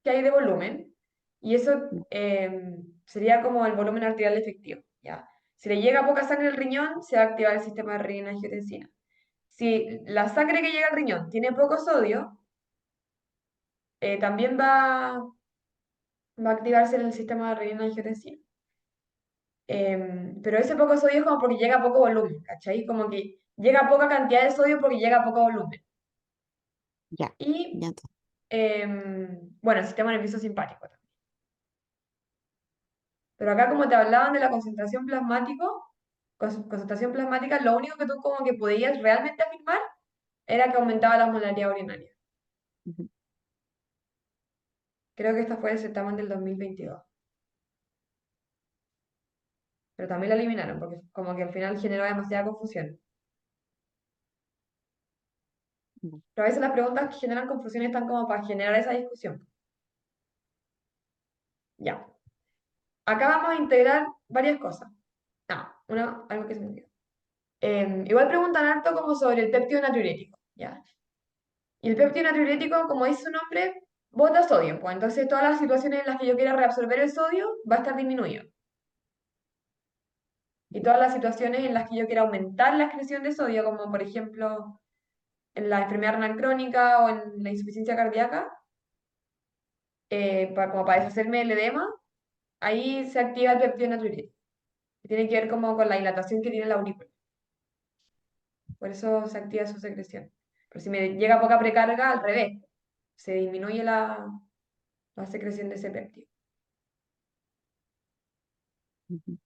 que hay de volumen, y eso sería como el volumen arterial efectivo, ¿ya? Si le llega poca sangre al riñón, se va a activar el sistema de renina-angiotensina. Si la sangre que llega al riñón tiene poco sodio, también va a activarse el sistema de renina-angiotensina. Pero ese poco sodio es como porque llega poco volumen, ¿cachai? Como que llega poca cantidad de sodio porque llega poco volumen. Ya, Y, ya entonces. bueno, el sistema nervioso simpático también. Pero acá como te hablaban de la concentración concentración plasmática, lo único que tú como que podías realmente afirmar era que aumentaba la molaridad urinaria. Ujú. Creo que esta fue el certamen del 2022. Pero también la eliminaron porque como que al final generó demasiada confusión. Ya. Pero a veces las preguntas que generan confusión están como para generar esa discusión. Ya. Acá vamos a integrar varias cosas. Algo que se me olvidó. Igual preguntan harto como sobre el péptido natriurético, ¿ya? Y el péptido natriurético, como dice su nombre, bota sodio, pues entonces todas las situaciones en las que yo quiera reabsorber el sodio va a estar disminuido. Y todas las situaciones en las que yo quiera aumentar la excreción de sodio, como por ejemplo en la enfermedad renal crónica o en la insuficiencia cardíaca, como para deshacerme del edema, ahí se activa el péptido natriurético, que tiene que ver como con la dilatación que tiene la aurícula. Por eso se activa su secreción. Pero si me llega poca precarga, al revés, se disminuye la secreción de ese péptido. Ujú.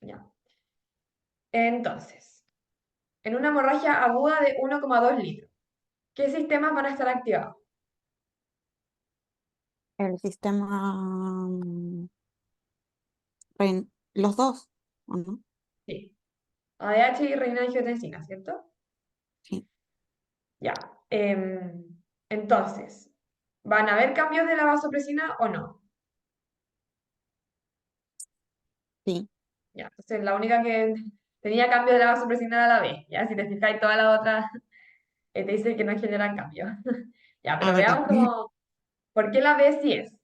Ya. Entonces, en una hemorragia aguda de 1,2 litros, ¿qué sistemas van a estar activados? El sistema, los dos, ¿o no? Sí. ADH y renina-angiotensina, ¿cierto? Sí, Ya. Entonces, ¿van a haber cambios de la vasopresina o no? sí. Ya. Entonces, la única que tenía cambio de la vasopresina era la B. Ya, si te fijáis, todas las otras te dicen que no generan cambio. Ya, Ah, pero verdad. veamos como, ¿por qué la B sí es?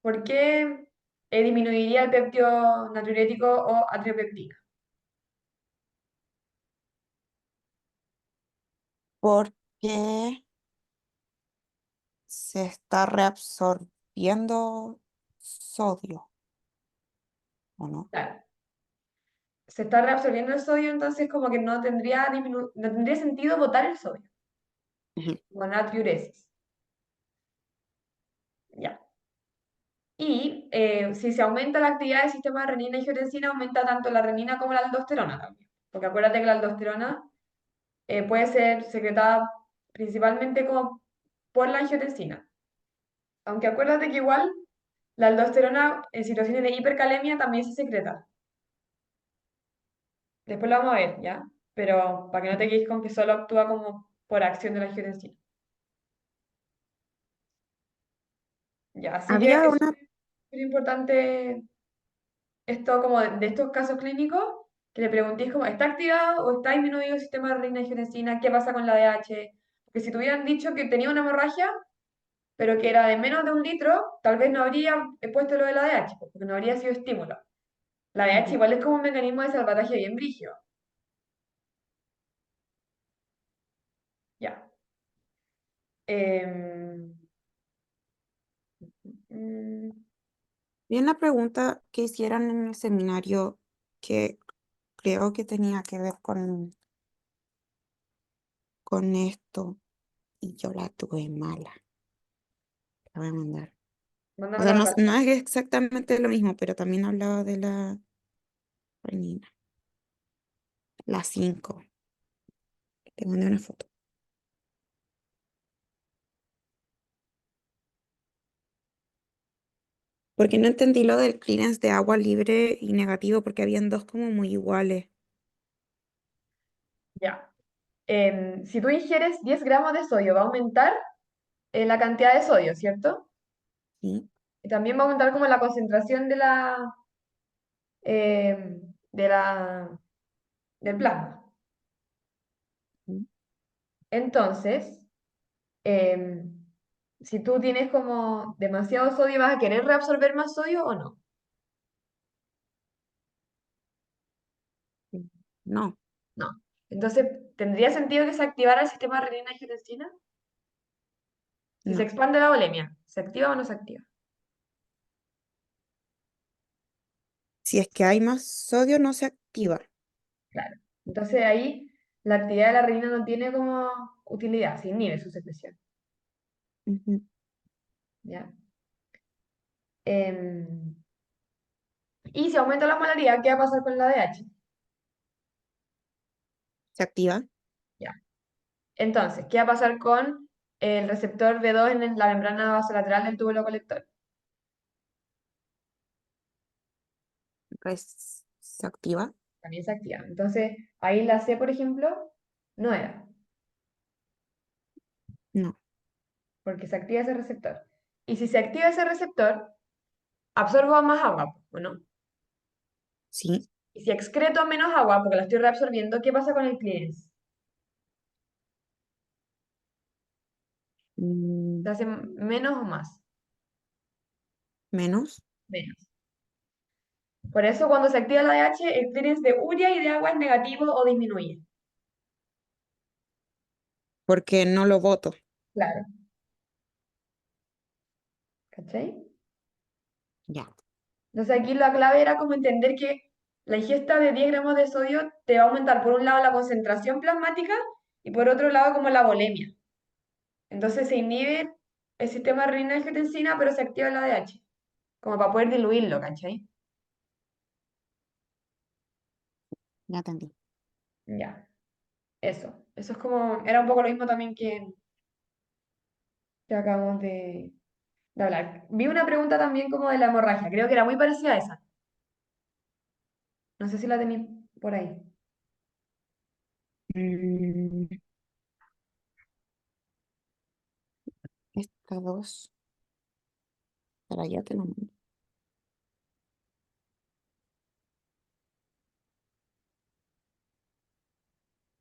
¿Por qué disminuiría el péptido natriurético o atriopeptina? Porque se está reabsorbiendo sodio, ¿o no? Claro. Se está reabsorbiendo el sodio, entonces como que no tendría sentido botar el sodio, Ujú. como natriuresis. Ya. Y si se aumenta la actividad del sistema de renina y angiotensina, aumenta tanto la renina como la aldosterona también. Porque acuérdate que la aldosterona puede ser secretada principalmente como por la angiotensina. Aunque acuérdate que igual la aldosterona en situaciones de hipercalemia también se secreta. Después lo vamos a ver, ¿ya? Pero para que no te quedes con que solo actúa como por acción de la angiotensina. Ya, así que Había es una, súper importante esto como de estos casos clínicos, que le preguntéis como, ¿está activado o está disminuido el sistema de renina-angiotensina? ¿Qué pasa con la DH? Porque si te hubieran dicho que tenía una hemorragia, pero que era de menos de 1 litro, tal vez no habría puesto lo de la DH, porque no habría sido estímulo. La DH ujú, igual es como un mecanismo de salvataje bien brígido. Ya. Em, mm, había una pregunta que hicieron en el seminario que creo que tenía que ver con esto y yo la tuve mala. La voy a mandar. O sea, mándamelo al no, WhatsApp. no es exactamente lo mismo, pero también hablaba de la renina. La 5. Te mandé una foto. Porque no entendí lo del clearance de agua libre y negativo, porque habían dos como muy iguales. Ya. Si tú ingieres 10 gramos de sodio, va a aumentar la cantidad de sodio, ¿cierto? ¿Sí? Y también va a aumentar como la concentración eh, de la, del plasma. ¿Sí? Entonces, em, si tú tienes como demasiado sodio, ¿vas a querer reabsorber más sodio o no? Sí. No, No. Entonces, ¿tendría sentido que se activara el sistema renina-angiotensina? Si se no. expande la bulimia, ¿se activa o no se activa? Si es que hay más sodio, no se activa. Claro. Entonces ahí la actividad de la renina no tiene como utilidad, se inhibe su secreción. Ujú. ¿Ya? Em, y si aumenta la molaridad, ¿qué va a pasar con la DH? Se activa. ¿Ya? Entonces, ¿qué va a pasar con el receptor B2 en la membrana vasolateral del túbulo colector? Se activa. También se activa. Entonces, ahí la C, por ejemplo, no era, No. porque se activa ese receptor. Y si se activa ese receptor, absorbo más agua, ¿o no? Sí. Y si excreto menos agua, porque la estoy reabsorbiendo, ¿qué pasa con el clearance? ¿Se Mm, hace menos o más? menos. Menos. Por eso, cuando se activa la DH, el clearance de urea y de agua es negativo o disminuye. Porque no lo voto. Claro. ¿cachai? Ya, Entonces aquí la clave era como entender que la ingesta de 10 gramos de sodio te va a aumentar por un lado la concentración plasmática y por otro lado como la volemia. Entonces se inhibe el sistema renina-angiotensina, pero se activa el ADH, como para poder diluirlo, ¿cachai? ya entendí. Ya, eso. Eso es como, era un poco lo mismo también que acabamos de hablar. Vi una pregunta también como de la hemorragia, creo que era muy parecida a esa. No sé si la tenéis por ahí. Mm, esta dos, para allá te lo mando.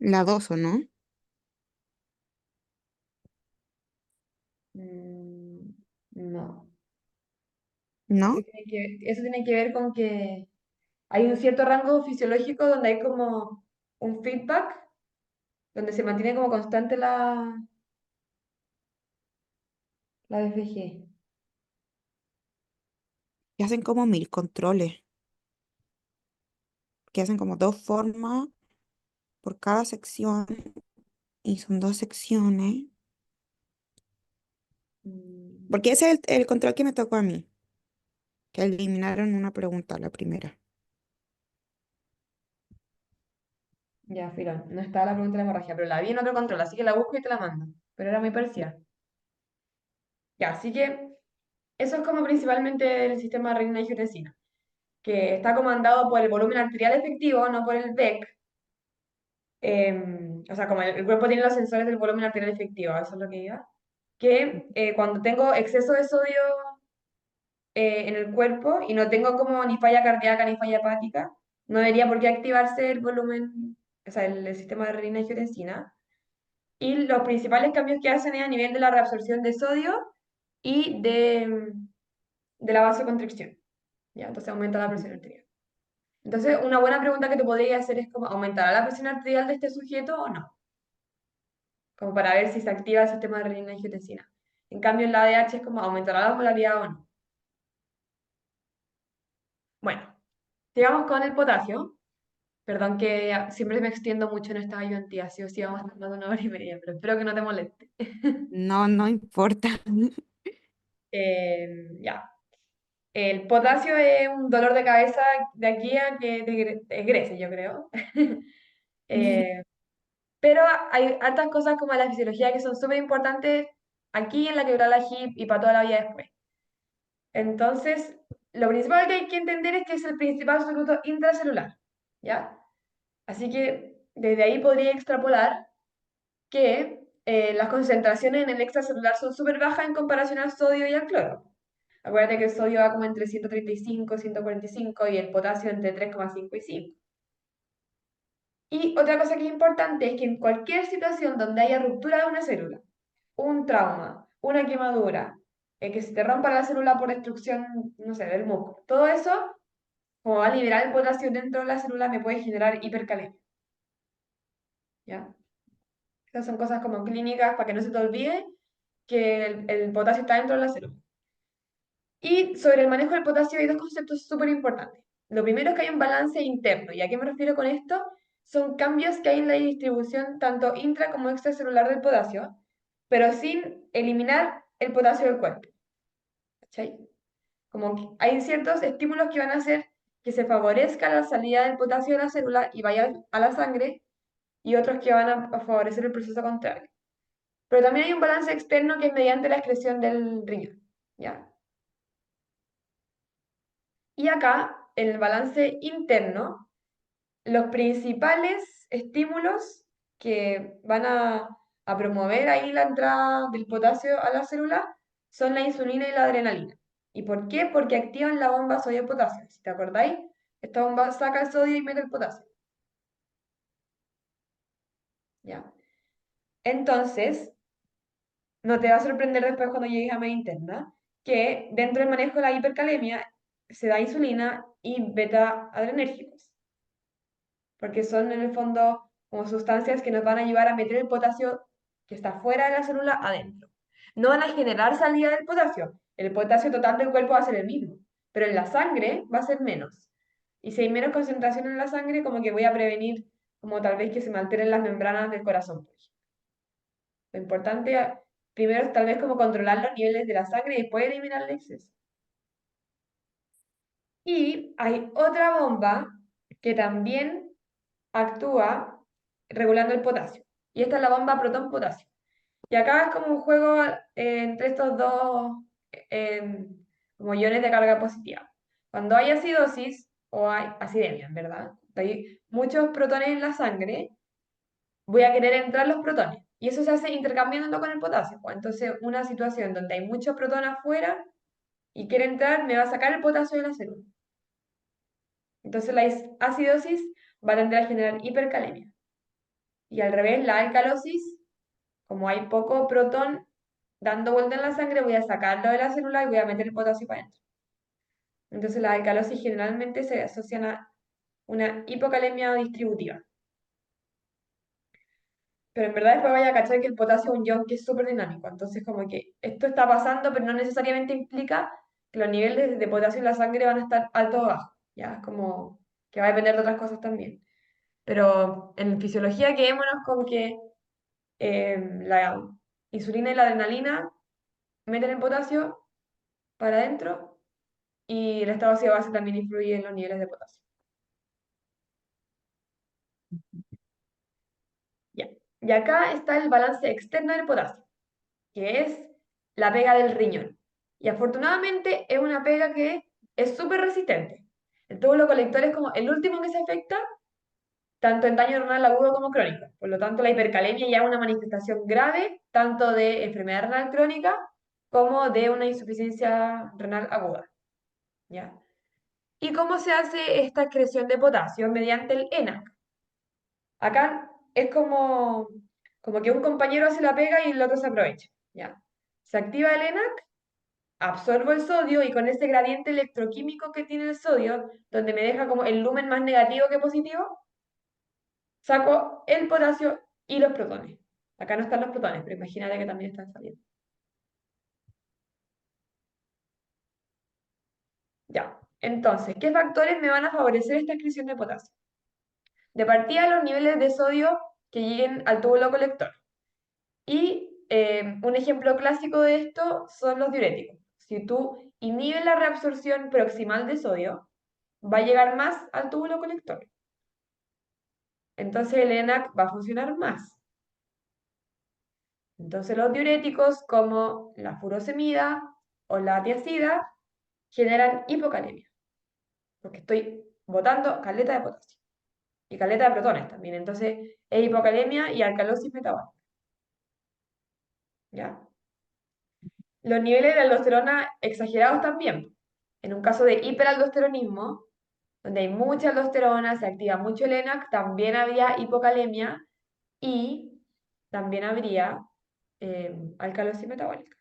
La dos, ¿o no? Mm, no. ¿No? Eso tiene que ver con que hay un cierto rango fisiológico donde hay como un feedback, donde se mantiene como constante la BFG. Que hacen como 1000 controles, que hacen como dos formas por cada sección, y son dos secciones. Mm, Porque ese es el control que me tocó a mí, que eliminaron una pregunta, la primera. ya, filo, no está la pregunta de la hemorragia, pero la vi en otro control, así que la busco y te la mando. Pero era muy parecida. Ya, así que eso es como principalmente el sistema renina-angiotensina, que está comandado por el volumen arterial efectivo, no por el VEC. O sea, como el cuerpo tiene los sensores del volumen arterial efectivo, eso es lo que iba. Que cuando tengo exceso de sodio en el cuerpo y no tengo como ni falla cardíaca ni falla hepática, no debería por qué activarse el volumen, o sea, el sistema de renina-angiotensina. Y los principales cambios que hacen es a nivel de la reabsorción de sodio y de la vasoconstricción. ¿Ya? Entonces aumenta la presión arterial. Entonces, una buena pregunta que te podría hacer es como, ¿aumentará la presión arterial de este sujeto o no? Como para ver si se activa el sistema de renina-angiotensina. En cambio, en la ADH es como, ¿aumentará la osmolaridad o no? Bueno, sigamos con el potasio. Perdón que siempre me extiendo mucho en esta ayuntía, sí o sí vamos a estar más de una hora y media, pero espero que no te moleste. No, no importa. Ya. El potasio es un dolor de cabeza de aquí a que te egrese, yo creo. Eh, pero hay hartas cosas como la fisiología que son súper importantes aquí en la quebrada hip y para toda la vida después. Entonces, lo principal que hay que entender es que es el principal sustituto intracelular, ¿ya? Así que desde ahí podría extrapolar que las concentraciones en el extracelular son súper bajas en comparación al sodio y al cloro. Acuérdate que el sodio va como entre 135 y 145 y el potasio entre 3,5 y 5. Y otra cosa que es importante es que en cualquier situación donde haya ruptura de una célula, un trauma, una quemadura, que se te rompa la célula por destrucción, no sé, del músculo, todo eso, como va a liberar el potasio dentro de la célula, me puede generar hipercalemia. ¿Ya? Estas son cosas como clínicas para que no se te olvide que el potasio está dentro de la célula. Y sobre el manejo del potasio hay dos conceptos súper importantes. Lo primero es que hay un balance interno. ¿Y a qué me refiero con esto? Son cambios que hay en la distribución tanto intra como extracelular del potasio, pero sin eliminar el potasio del cuerpo. ¿Cachai? Como que hay ciertos estímulos que van a hacer que se favorezca la salida del potasio de la célula y vaya a la sangre, y otros que van a favorecer el proceso contrario. Pero también hay un balance externo que es mediante la excreción del riñón. ¿Ya? Y acá, en el balance interno, los principales estímulos que van a promover ahí la entrada del potasio a la célula son la insulina y la adrenalina. ¿Y por qué? Porque activan la bomba sodio-potasio. Si te acordáis, esta bomba saca el sodio y mete el potasio. ¿Ya? Entonces, no te va a sorprender después cuando llegues a media interna que dentro del manejo de la hipercalemia se da insulina y beta adrenérgicos, porque son en el fondo como sustancias que nos van a ayudar a meter el potasio que está fuera de la célula adentro. No van a generar salida del potasio, el potasio total del cuerpo va a ser el mismo, pero en la sangre va a ser menos. Y si hay menos concentración en la sangre, como que voy a prevenir como tal vez que se me alteren las membranas del corazón, por ejemplo. Lo importante primero es tal vez como controlar los niveles de la sangre y después eliminar el exceso. Y hay otra bomba que también actúa regulando el potasio. Y esta es la bomba protón-potasio. Y acá es como un juego entre estos dos eh, como iones de carga positiva. Cuando hay acidosis o hay acidemia, en verdad, hay muchos protones en la sangre, voy a querer entrar los protones. Y eso se hace intercambiando con el potasio, pues. Entonces, una situación donde hay muchos protones afuera y quiere entrar, me va a sacar el potasio de la célula. Entonces, la acidosis va a tender a generar hipercalemia. Y al revés, la alcalosis, como hay poco protón dando vuelta en la sangre, voy a sacarlo de la célula y voy a meter el potasio para adentro. Entonces, la alcalosis generalmente se asocian a una hipocalemia distributiva. Pero en verdad después vaya a cachar que el potasio es un ion que es súper dinámico. Entonces, como que esto está pasando, pero no necesariamente implica que los niveles de potasio en la sangre van a estar altos o bajos. Ya, es como que va a depender de otras cosas también. Pero en fisiología quedémonos con que la insulina y la adrenalina meten el potasio para adentro y el estado ácido base también influye en los niveles de potasio. Ya. Y acá está el balance externo del potasio, que es la pega del riñón. Y afortunadamente es una pega que es súper resistente. El túbulo colector es como el último que se afecta, tanto en daño renal agudo como crónico. Por lo tanto, la hipercalemia ya es una manifestación grave, tanto de enfermedad renal crónica como de una insuficiencia renal aguda. ¿Ya? ¿Y cómo se hace esta excreción de potasio? Mediante el ENaC. Acá es como que un compañero hace la pega y el otro se aprovecha. ¿Ya? Se activa el ENaC, absorbo el sodio y con ese gradiente electroquímico que tiene el sodio, donde me deja como el lumen más negativo que positivo, saco el potasio y los protones. Acá no están los protones, pero imagínate que también están saliendo. Ya. Entonces, ¿qué factores me van a favorecer esta excreción de potasio? De partida, los niveles de sodio que lleguen al túbulo colector. Y un ejemplo clásico de esto son los diuréticos. Si tú inhibes la reabsorción proximal de sodio, va a llegar más al túbulo colector. Entonces el ENaC va a funcionar más. Entonces los diuréticos como la furosemida o la tiazida generan hipocalemia, porque estoy botando caleta de potasio y caleta de protones también. Entonces es hipocalemia y alcalosis metabólica. ¿Ya? Los niveles de aldosterona exagerados también. En un caso de hiperaldosteronismo, donde hay mucha aldosterona, se activa mucho el ENaC, también habría hipocalemia y también habría alcalosis metabólica.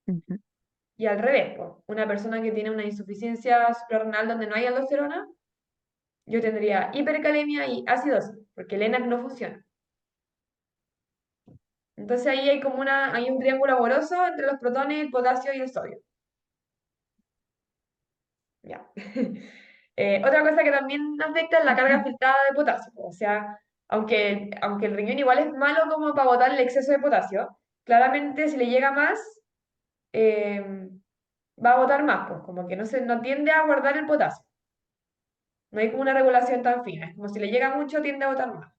Ujú. Y al revés, pues, una persona que tiene una insuficiencia suprarrenal donde no hay aldosterona, yo tendría hipercalemia y acidosis, porque el ENaC no funciona. Entonces ahí hay como hay un triángulo amoroso entre los protones, el potasio y el sodio. Ya. Otra cosa que también afecta es la carga filtrada de potasio. O sea, aunque el riñón igual es malo como para botar el exceso de potasio, claramente si le llega más, eh, va a botar más, pues como que no tiende a guardar el potasio. No hay como una regulación tan fina. Es como si le llega mucho, tiende a botar más.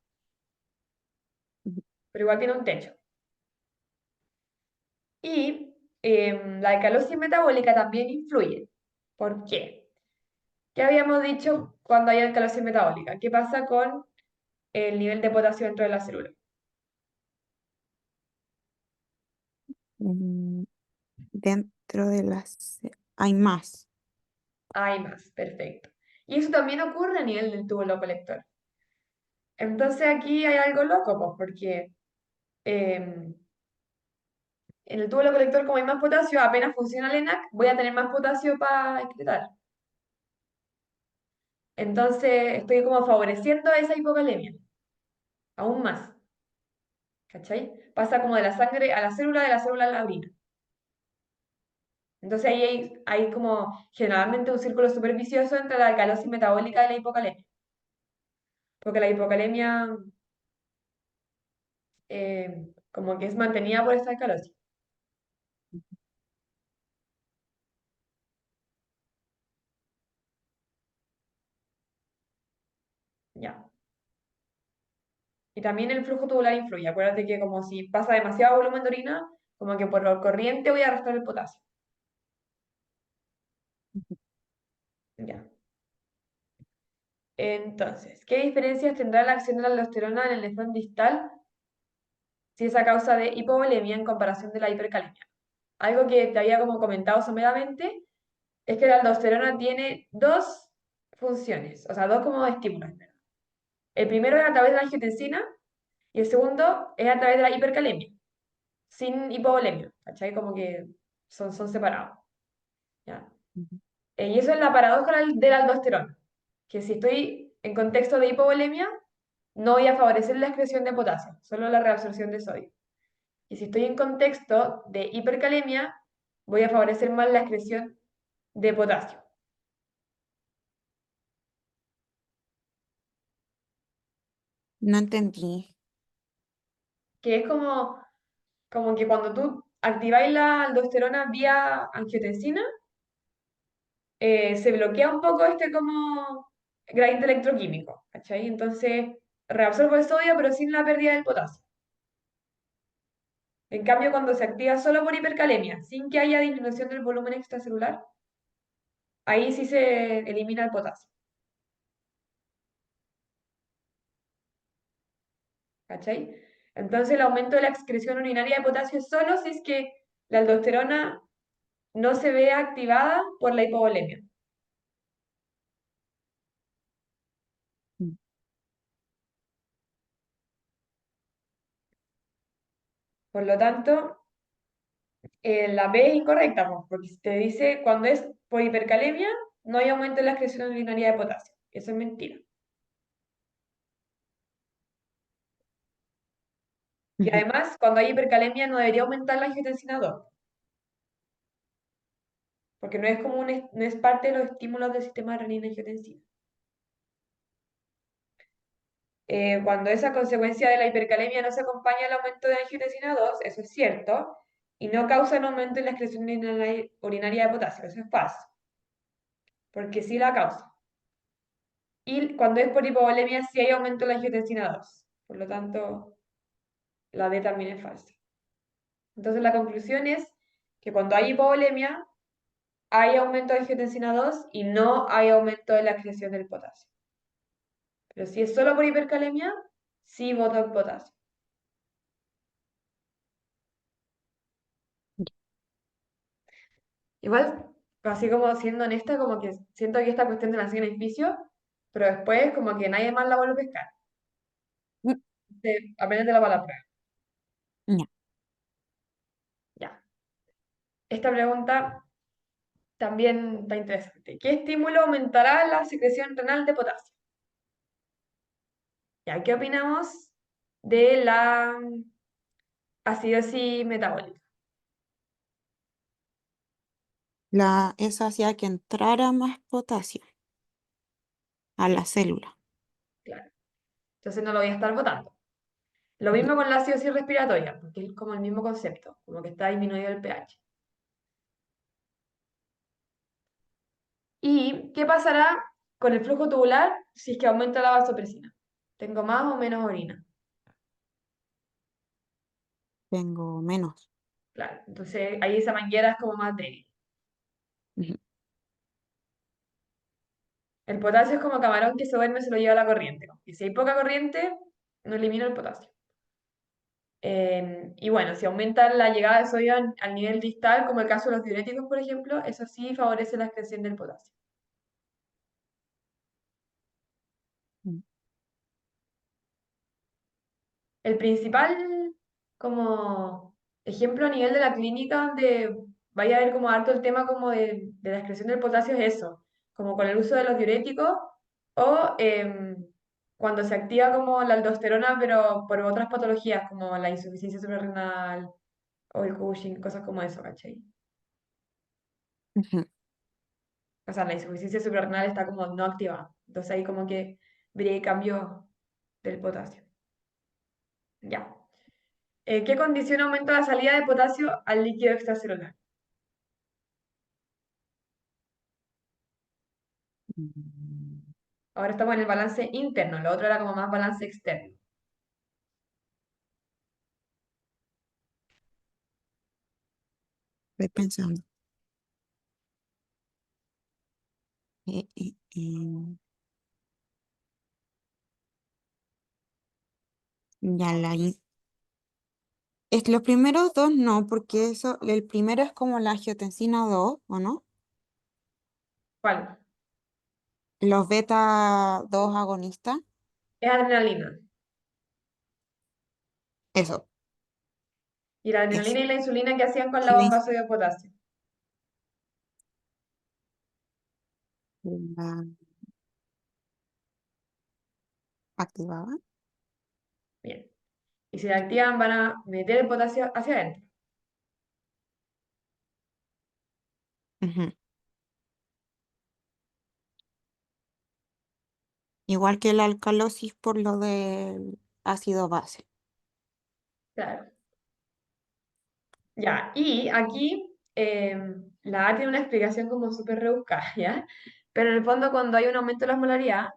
Pero igual tiene un techo. Y la alcalosis metabólica también influye. ¿Por qué? ¿Qué habíamos dicho cuando hay alcalosis metabólica? ¿Qué pasa con el nivel de potasio dentro de la célula? Mm, Dentro de las... Hay más. Hay más, perfecto. Y eso también ocurre a nivel del túbulo colector. Entonces aquí hay algo loco, pues, porque en el túbulo colector, como hay más potasio, apenas funciona el ENaC, voy a tener más potasio para excretar. Entonces estoy como favoreciendo esa hipocalemia, aún más. ¿cachai? Pasa como de la sangre a la célula, de la célula a la orina. Entonces ahí hay como generalmente un círculo súper vicioso entre la alcalosis metabólica y la hipocalemia. Porque la hipocalemia como que es mantenida por esta alcalosis. Ya. Y también el flujo tubular influye. Acuérdate que como si pasa demasiado volumen de orina, como que por corriente voy a arrastrar el potasio. Ya. Entonces, ¿qué diferencias tendrá la acción de la aldosterona en el nefrón distal si es a causa de hipovolemia en comparación de la hipercalemia? Algo que te había como comentado someramente es que la aldosterona tiene dos funciones, o sea, dos como estímulos. El primero es a través de la angiotensina y el segundo es a través de la hipercalemia, sin hipovolemia, ¿cachai? Como que son separados, ¿ya? Ujú. Y eso es la paradoja de la aldosterona, que si estoy en contexto de hipovolemia, no voy a favorecer la excreción de potasio, solo la reabsorción de sodio. Y si estoy en contexto de hipercalemia, voy a favorecer más la excreción de potasio, No entendí. que es como que cuando tú activáis la aldosterona vía angiotensina, se bloquea un poco este como gradiente electroquímico, ¿cachai? Entonces reabsorbo el sodio pero sin la pérdida del potasio. En cambio, cuando se activa solo por hipercalemia, sin que haya disminución del volumen extracelular, ahí sí se elimina el potasio, ¿cachai? Entonces el aumento de la excreción urinaria de potasio es solo si es que la aldosterona no se ve activada por la hipovolemia. Mm. Por lo tanto, la B es incorrecta, po, porque si te dice cuando es por hipercalemia, no hay aumento en la excreción urinaria de potasio. Eso es mentira. Y Ujú. además, cuando hay hipercalemia no debería aumentar la angiotensina 2, porque no es como no es parte de los estímulos del sistema renina-angiotensina. Cuando esa consecuencia de la hipercalemia no se acompaña al aumento de angiotensina 2, eso es cierto, y no causa un aumento en la excreción urinaria de potasio, eso es falso, porque sí la causa. Y cuando es por hipovolemia sí hay aumento en la angiotensina 2, por lo tanto la D también es falsa. Entonces la conclusión es que cuando hay hipovolemia hay aumento de angiotensina 2 y no hay aumento de la excreción del potasio. Pero si es solo por hipercalemia, sí voto en potasio. Igual, así como siendo honesta, como que siento que esta cuestión de la en edificio, pero después como que nadie más la vuelve a pescar. Mm. Aprende la palabra. Ya. Ya. Esta pregunta también está interesante. ¿Qué estímulo aumentará la secreción renal de potasio? Ya, ¿qué opinamos de la acidosis metabólica? Eso hacía que entrara más potasio a la célula. Claro. Entonces no lo voy a estar votando. Lo Ujú. mismo con la acidosis respiratoria, porque es como el mismo concepto, como que está disminuido el pH. ¿Y qué pasará con el flujo tubular si es que aumenta la vasopresina? ¿Tengo más o menos orina? Tengo menos. Claro, entonces ahí esa manguera es como más débil. Ujú. El potasio es como camarón que se duerme se lo lleva la corriente, ¿no? Y si hay poca corriente, no elimina el potasio. Y bueno, si aumenta la llegada de sodio al nivel distal, como el caso de los diuréticos, por ejemplo, eso sí favorece la excreción del potasio. Mm. El principal como ejemplo a nivel de la clínica donde vaya a ver como harto el tema como de la excreción del potasio es eso, como con el uso de los diuréticos o cuando se activa como la aldosterona, pero por otras patologías como la insuficiencia suprarrenal o el Cushing, cosas como eso, ¿cachai? Ujú. O sea, la insuficiencia suprarrenal está como no activada. Entonces ahí como que vería el cambio del potasio. Ya. ¿Qué condición aumenta la salida de potasio al líquido extracelular? Mm, Ahora estamos en el balance interno, lo otro era como más balance externo. Estoy pensando. Ya los primeros dos no, porque eso, el primero es como la angiotensina 2, ¿o no? ¿Cuál? Los beta 2 agonistas. Es adrenalina. Eso, Y la eso. adrenalina y la insulina que hacían con la Y la, bomba sodio de potasio. la activaba. Bien. Y si la activan van a meter el potasio hacia adentro. Ujú. Igual que la alcalosis por lo del ácido base. Claro. Ya, y aquí la A tiene una explicación como súper rebuscada, ¿ya? Pero en el fondo cuando hay un aumento de la osmolaridad,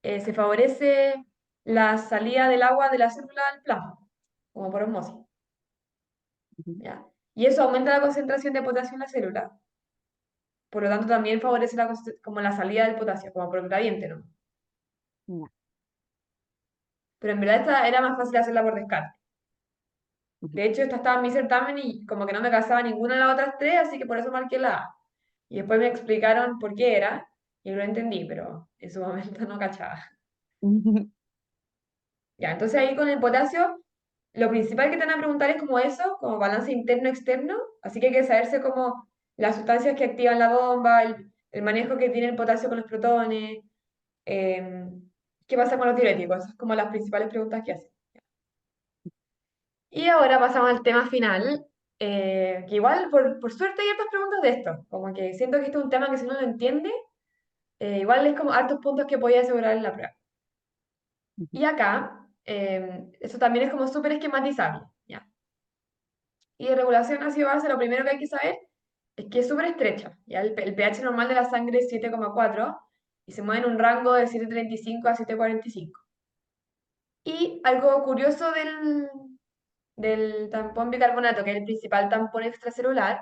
se favorece la salida del agua de la célula al plasma, como por osmosis, Ujú. ¿ya? Y eso aumenta la concentración de potasio en la célula, por lo tanto también favorece como la salida del potasio, como por gradiente, ¿no? Ya. Pero en verdad esta era más fácil hacerla por descarte. Ujú. De hecho, esta estaba en mi certamen y como que no me casaba ninguna de las otras tres, así que por eso marqué la A. Y después me explicaron por qué era y lo entendí, pero en su momento no cachaba. Ya, entonces ahí con el potasio, lo principal que te van a preguntar es como eso, como balance interno-externo, así que hay que saberse como las sustancias que activan la bomba, el manejo que tiene el potasio con los protones, eh, qué pasa con los diuréticos, esas son como las principales preguntas que hacen. Y ahora pasamos al tema final, que igual por suerte hay hartas preguntas de esto, como que siento que este es un tema que si uno lo entiende, igual es como hartos puntos que podía asegurar en la prueba. Ujú. Y acá, eso también es como súper esquematizable, ¿ya? Y de regulación ácido-base, lo primero que hay que saber es que es súper estrecha, ¿ya? El pH normal de la sangre es 7,4 y se mueve en un rango de 7,35 a 7,45. Y algo curioso del tampón bicarbonato, que es el principal tampón extracelular,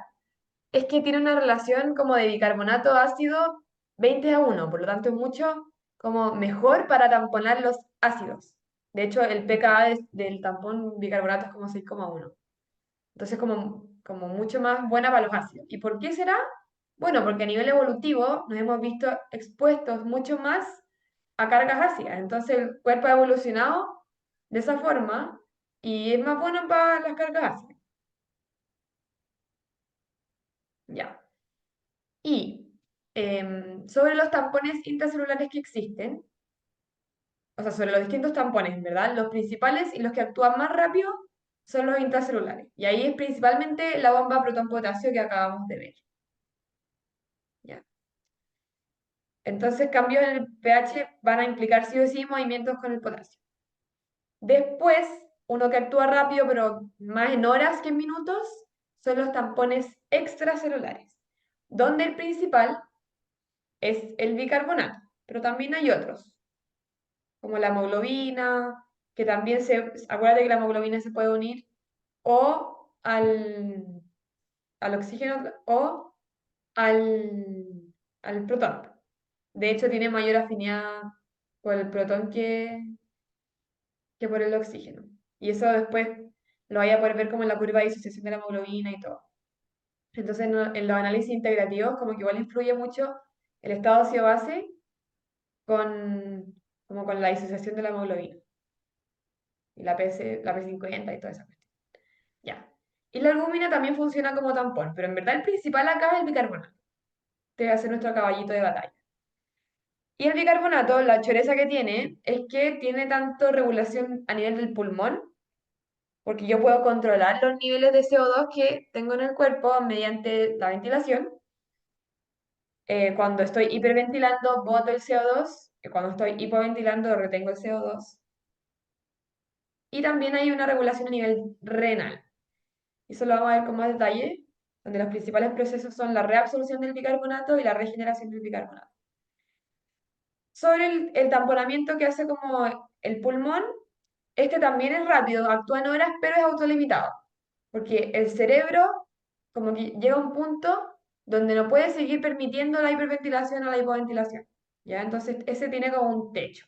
es que tiene una relación como de bicarbonato ácido 20:1, por lo tanto es mucho como mejor para tamponar los ácidos. De hecho, el pKa del tampón bicarbonato es como 6,1. Entonces, como mucho más buena para los ácidos. ¿Y por qué será? Bueno, porque a nivel evolutivo nos hemos visto expuestos mucho más a cargas ácidas. Entonces, el cuerpo ha evolucionado de esa forma y es más bueno para las cargas ácidas. Ya. Y sobre los tampones intracelulares que existen, o sea, sobre los distintos tampones, ¿verdad? Los principales y los que actúan más rápido son los intracelulares. Y ahí es principalmente la bomba protón-potasio que acabamos de ver. ¿Ya? Entonces, cambios en el pH van a implicar sí o sí movimientos con el potasio. Después, uno que actúa rápido, pero más en horas que en minutos, son los tampones extracelulares, donde el principal es el bicarbonato, pero también hay otros, como la hemoglobina, que también acuérdate que la hemoglobina se puede unir o al oxígeno o al protón. De hecho, tiene mayor afinidad por el protón que por el oxígeno. Y eso después lo vaya a poder ver como en la curva de disociación de la hemoglobina y todo. Entonces, en los análisis integrativos, como que igual influye mucho el estado ácido-base con, como con la disociación de la hemoglobina y la P50 y toda esa cuestión. Ya. Y la albúmina también funciona como tampón, pero en verdad el principal acá es el bicarbonato. Este va a ser nuestro caballito de batalla. Y el bicarbonato, la choreza que tiene, es que tiene tanto regulación a nivel del pulmón, porque yo puedo controlar los niveles de CO2 que tengo en el cuerpo mediante la ventilación. Cuando estoy hiperventilando, boto el CO2, cuando estoy hipoventilando, retengo el CO2. Y también hay una regulación a nivel renal. Eso lo vamos a ver con más detalle, donde los principales procesos son la reabsorción del bicarbonato y la regeneración del bicarbonato. Sobre el tamponamiento que hace como el pulmón, este también es rápido, actúa en horas, pero es autolimitado, porque el cerebro como que llega a un punto donde no puede seguir permitiendo la hiperventilación o la hipoventilación, ¿ya? Entonces ese tiene como un techo.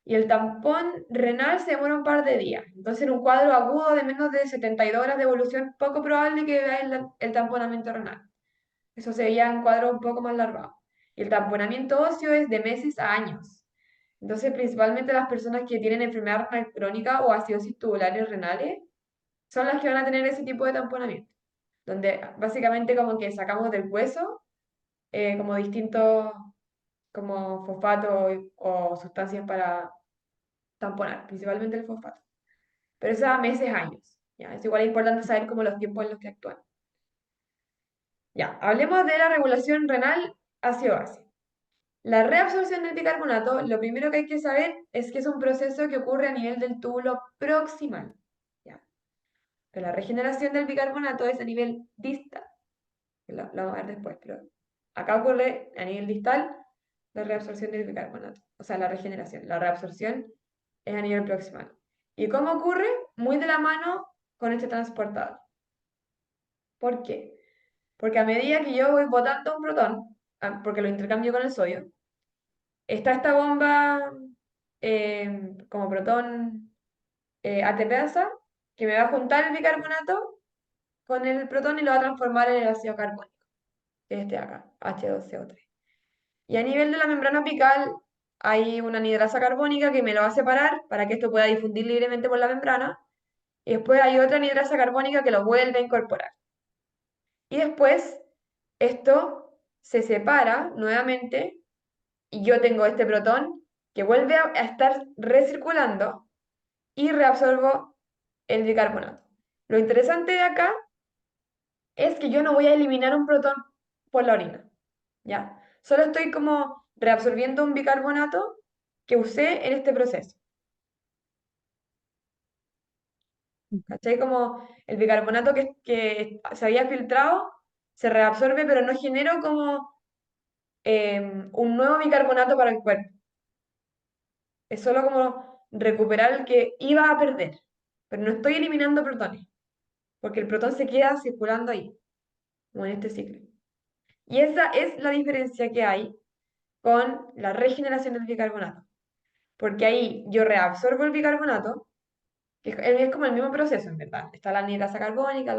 Y el tampón renal se demora un par de días. Entonces, en un cuadro agudo de menos de 72 horas de evolución, poco probable que veáis el tamponamiento renal. Eso sería en cuadros un poco más largados. Y el tamponamiento óseo es de meses a años. Entonces, principalmente las personas que tienen enfermedad renal crónica o acidosis tubulares renales son las que van a tener ese tipo de tamponamiento, donde básicamente como que sacamos del hueso como distintos como fosfatos o sustancias para tamponar, principalmente el fosfato. Pero eso a meses, años. ¿Ya? Es igual importante saber como los tiempos en los que actúan. Ya, hablemos de la regulación renal ácido-base. La reabsorción del bicarbonato, lo primero que hay que saber es que es un proceso que ocurre a nivel del túbulo proximal. ¿Ya? Pero la regeneración del bicarbonato es a nivel distal. Lo vamos a ver después, pero acá ocurre a nivel distal la reabsorción del bicarbonato. O sea, la regeneración. La reabsorción es a nivel proximal. ¿Y cómo ocurre? Muy de la mano con este transportador. ¿Por qué? Porque a medida que yo voy botando un protón, porque lo intercambio con el sodio, está esta bomba como protón ATPasa que me va a juntar el bicarbonato con el protón y lo va a transformar en el ácido carbónico, que es este de acá, H2CO3. Y a nivel de la membrana apical hay una anidrasa carbónica que me lo va a separar para que esto pueda difundir libremente por la membrana. Y después hay otra anidrasa carbónica que lo vuelve a incorporar. Y después esto se separa nuevamente y yo tengo este protón que vuelve a estar recirculando y reabsorbo el bicarbonato. Lo interesante de acá es que yo no voy a eliminar un protón por la orina, ¿ya? Solo estoy como reabsorbiendo un bicarbonato que usé en este proceso. ¿Cachai? Como el bicarbonato que se había filtrado se reabsorbe, pero no genero como un nuevo bicarbonato para el cuerpo. Es solo como recuperar el que iba a perder, pero no estoy eliminando protones, porque el protón se queda circulando ahí, como en este ciclo. Y esa es la diferencia que hay con la regeneración del bicarbonato, porque ahí yo reabsorbo el bicarbonato, que es como el mismo proceso, en verdad. Está la anhidrasa carbónica,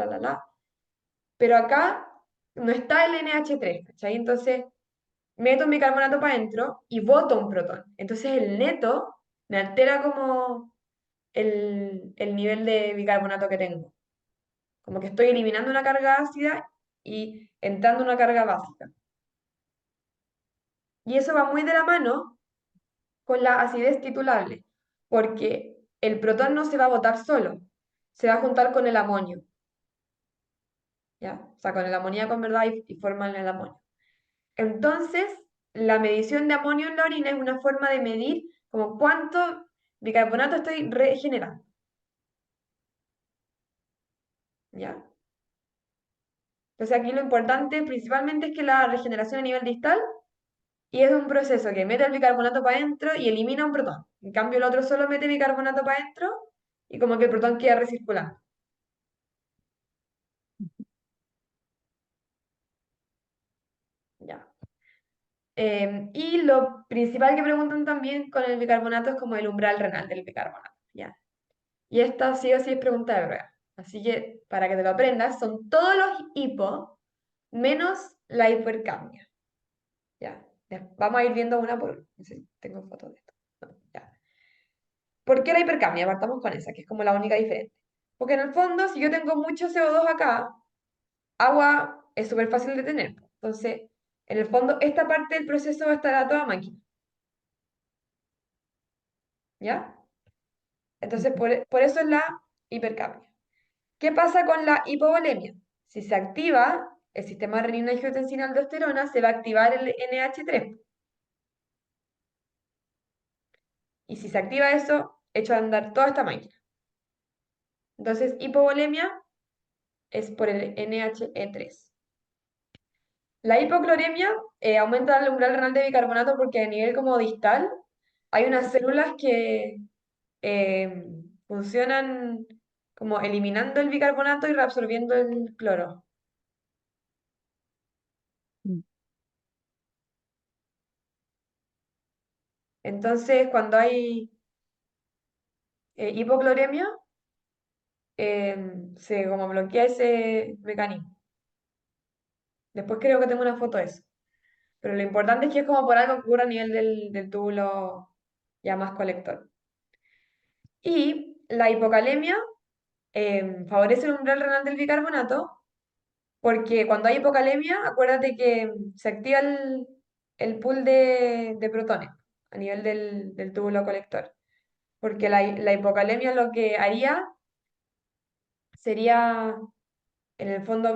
pero acá no está el NH3, ¿cachai? Entonces meto un bicarbonato para adentro y boto un protón. Entonces el neto me altera como el nivel de bicarbonato que tengo. Como que estoy eliminando una carga ácida y entrando una carga básica. Y eso va muy de la mano con la acidez titulable, porque el protón no se va a botar solo, se va a juntar con el amonio, ¿ya? O sea, con el amoníaco en verdad y forman el amonio. Entonces, la medición de amonio en la orina es una forma de medir como cuánto bicarbonato estoy regenerando, ¿ya? Entonces aquí lo importante principalmente es que la regeneración a nivel distal y es un proceso que mete el bicarbonato para adentro y elimina un protón. En cambio el otro solo mete bicarbonato para adentro y como que el protón queda recirculando. ¿Ya? Y lo principal que preguntan también con el bicarbonato es como el umbral renal del bicarbonato, ¿ya? Y esta sí o sí es pregunta de prueba. Así que para que te lo aprendas, son todos los hipo menos la hipercamia. Ya, ya. Vamos a ir viendo una por una. No sé si tengo fotos de esto. No, ya. ¿Por qué la hipercamia? Partamos con esa, que es como la única diferente. Porque en el fondo, si yo tengo mucho CO2 acá, agua es súper fácil de tener. Entonces, En el fondo, esta parte del proceso va a estar a toda máquina, ¿ya? Entonces, por eso es la hipercapnia. ¿Qué pasa con la hipovolemia? Si se activa el sistema renina-angiotensina-aldosterona, se va a activar el NH3. Y si se activa eso, echo a andar toda esta máquina. Entonces, hipovolemia es por el NHE3. La hipocloremia aumenta el umbral renal de bicarbonato porque a nivel como distal hay unas células que eh, funcionan como eliminando el bicarbonato y reabsorbiendo el cloro. Mm. Entonces, cuando hay hipocloremia, se como bloquea ese mecanismo. Después creo que tengo una foto de eso. Pero lo importante es que es como por algo que ocurre a nivel del túbulo ya más colector. Y la hipocalemia favorece el umbral renal del bicarbonato porque cuando hay hipocalemia, acuérdate que se activa el pool de protones a nivel del túbulo colector. Porque la hipocalemia lo que haría sería, en el fondo,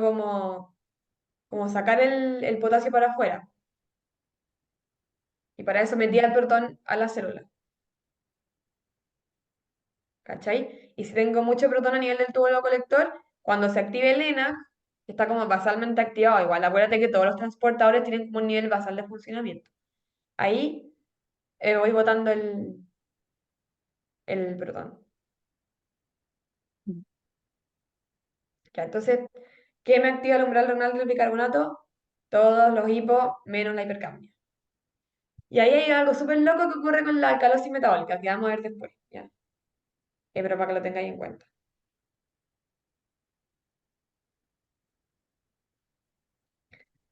como sacar el potasio para afuera. Y para eso metía el protón a la célula. ¿Cachai? Y si tengo mucho protón a nivel del túbulo colector, cuando se active el ENaC, que está como basalmente activado, igual acuérdate que todos los transportadores tienen como un nivel basal de funcionamiento. Ahí voy botando el protón. Mm. Ya, entonces, ¿qué me activa el umbral renal del bicarbonato? Todos los hipos menos la hipercambia. Y ahí hay algo súper loco que ocurre con la alcalosis metabólica, que vamos a ver después, ¿ya? Pero para que lo tengáis en cuenta.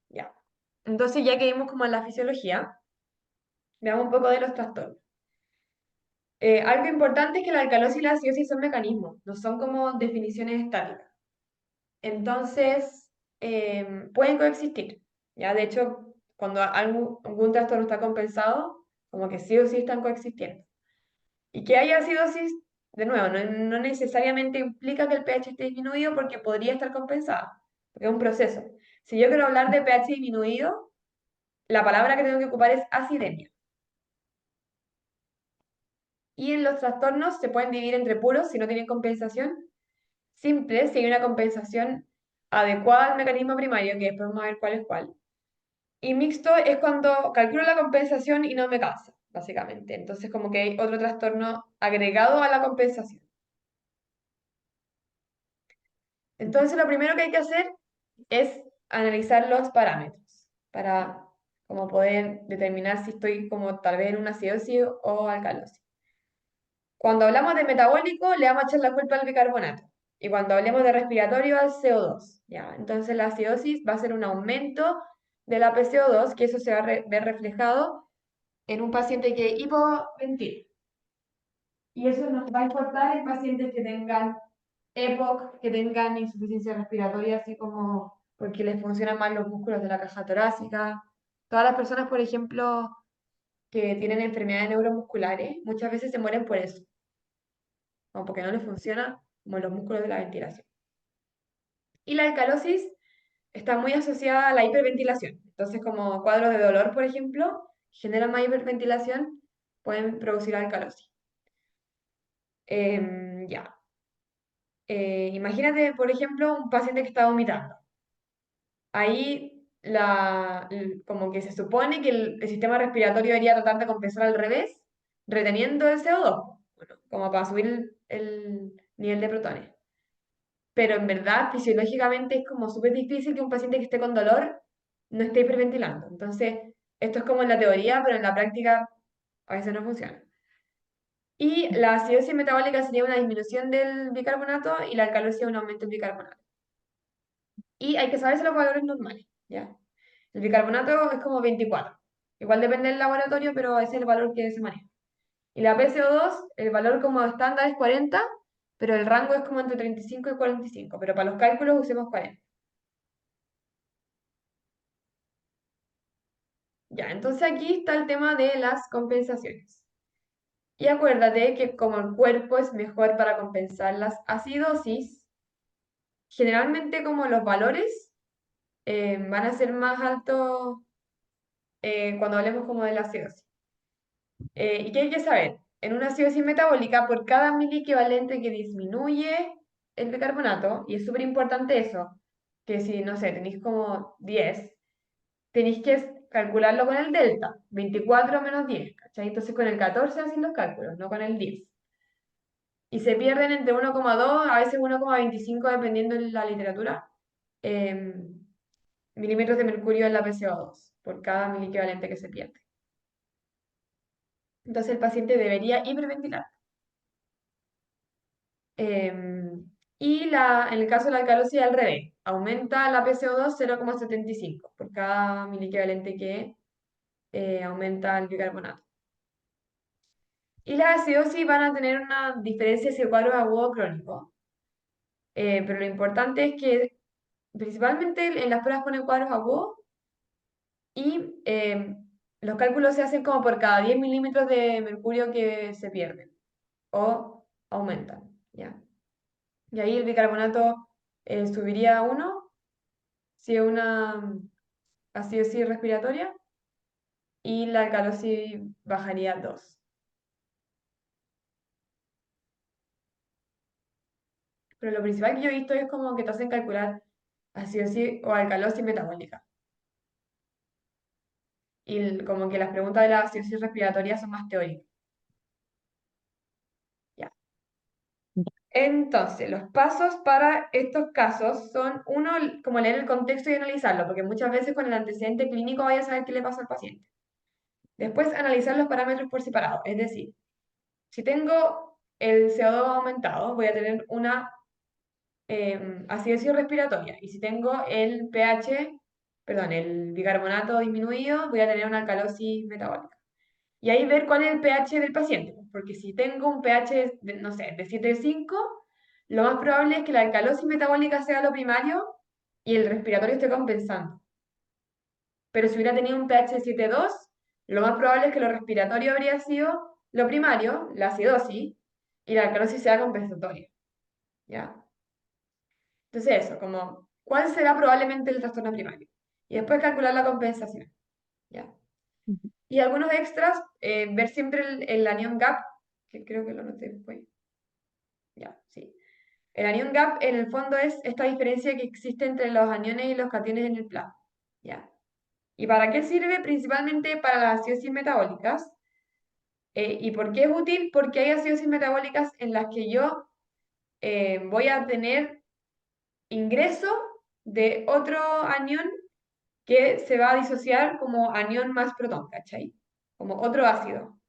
Ya. Entonces, ya que vimos como la fisiología, veamos un poco de los trastornos. Algo importante es que la alcalosis y la acidosis son mecanismos, no son como definiciones estáticas. Entonces, pueden coexistir. ¿Ya? De hecho, cuando algún trastorno está compensado, como que sí o sí están coexistiendo. Y que haya acidosis, de nuevo, no necesariamente implica que el pH esté disminuido porque podría estar compensado, porque es un proceso. Si yo quiero hablar de pH disminuido, la palabra que tengo que ocupar es acidemia. Y en los trastornos se pueden dividir entre puros si no tienen compensación, simples si hay una compensación adecuada al mecanismo primario, que después vamos a ver cuál es cuál. Y mixto es cuando calculo la compensación y no me cansa, básicamente. Entonces como que hay otro trastorno agregado a la compensación. Entonces lo primero que hay que hacer es analizar los parámetros para como poder determinar si estoy como tal vez en una acidosis o alcalosis. Cuando hablamos de metabólico, le vamos a echar la culpa al bicarbonato. Y cuando hablemos de respiratorio, al CO2. ¿Ya? Entonces la acidosis va a ser un aumento de la PCO2, que eso se va a ver reflejado en un paciente que hipoventila. Y eso nos va a importar en pacientes que tengan EPOC, que tengan insuficiencia respiratoria, así como porque les funcionan mal los músculos de la caja torácica. Todas las personas, por ejemplo, que tienen enfermedades neuromusculares, muchas veces se mueren por eso, como porque no les funciona como los músculos de la ventilación. Y la alcalosis está muy asociada a la hiperventilación. Entonces, como cuadros de dolor, por ejemplo, generan más hiperventilación, pueden producir alcalosis. Ya. Imagínate, por ejemplo, un paciente que está vomitando. Ahí como que se supone que el sistema respiratorio debería tratar de compensar al revés, reteniendo el CO2, bueno, como para subir el nivel de protones. Pero en verdad, fisiológicamente es como súper difícil que un paciente que esté con dolor no esté hiperventilando. Entonces, esto es como en la teoría, pero en la práctica a veces no funciona. Y la acidosis metabólica sería una disminución del bicarbonato y la alcalosis un aumento del bicarbonato. Y hay que saberse los valores normales, ¿ya? El bicarbonato es como 24. Igual depende del laboratorio, pero ese es el valor que se maneja. Y la PCO2, el valor como estándar es 40, pero el rango es como entre 35 y 45. Pero para los cálculos usemos 40. Ya, entonces aquí está el tema de las compensaciones. Y acuérdate que como el cuerpo es mejor para compensar las acidosis, generalmente como los valores van a ser más altos cuando hablemos como de la acidosis. ¿Y qué hay que saber? En una acidosis metabólica, por cada miliequivalente que disminuye el bicarbonato, y es súper importante eso, que si, no sé, tenéis como 10, tenéis que calcularlo con el delta, 24 menos 10, ¿cachai? Entonces con el 14 hacen los cálculos, no con el 10. Y se pierden entre 1,2, a veces 1,25 dependiendo de la literatura, em, milímetros de mercurio en la PCO2 por cada miliequivalente que se pierde. Entonces el paciente debería hiperventilar. En el caso de la alcalosis al revés, aumenta la PCO2 0,75 por cada miliequivalente que aumenta el bicarbonato. Y las acidosis van a tener una diferencia si el cuadro es agudo o crónico. Pero lo importante es que principalmente en las pruebas ponen cuadros agudos y los cálculos se hacen como por cada 10 milímetros de mercurio que se pierden o aumentan, ¿ya? Y ahí el bicarbonato subiría a 1 si es una acidosis respiratoria y la alcalosis bajaría a 2. Pero lo principal que yo he visto es como que te hacen calcular acidosis o alcalosis metabólica. Y como que las preguntas de la acidosis respiratoria son más teóricas. Ya. Entonces, los pasos para estos casos son, uno, como leer el contexto y analizarlo, porque muchas veces con el antecedente clínico vaya a saber qué le pasa al paciente. Después, analizar los parámetros por separado, es decir, si tengo el CO2 aumentado, voy a tener una acidosis respiratoria, y si tengo el pH, perdón, el bicarbonato disminuido, voy a tener una alcalosis metabólica. Y ahí ver cuál es el pH del paciente, porque si tengo un pH, no sé, de 7,5, lo más probable es que la alcalosis metabólica sea lo primario y el respiratorio esté compensando. Pero si hubiera tenido un pH de 7,2, lo más probable es que lo respiratorio habría sido lo primario, la acidosis, y la alcalosis sea compensatoria. ¿Ya? Entonces eso, como, ¿cuál será probablemente el trastorno primario? Y después calcular la compensación. ¿Ya? Ujú. Y algunos extras, ver siempre el anion gap, que creo que lo noté después. Ya, sí. El anion gap en el fondo es esta diferencia que existe entre los aniones y los cationes en el plasma. ¿Ya? ¿Y para qué sirve? Principalmente para las acidosis metabólicas. ¿Y por qué es útil? Porque hay acidosis metabólicas en las que yo voy a tener ingreso de otro anión que se va a disociar como anión más protón, ¿cachai? Como otro ácido.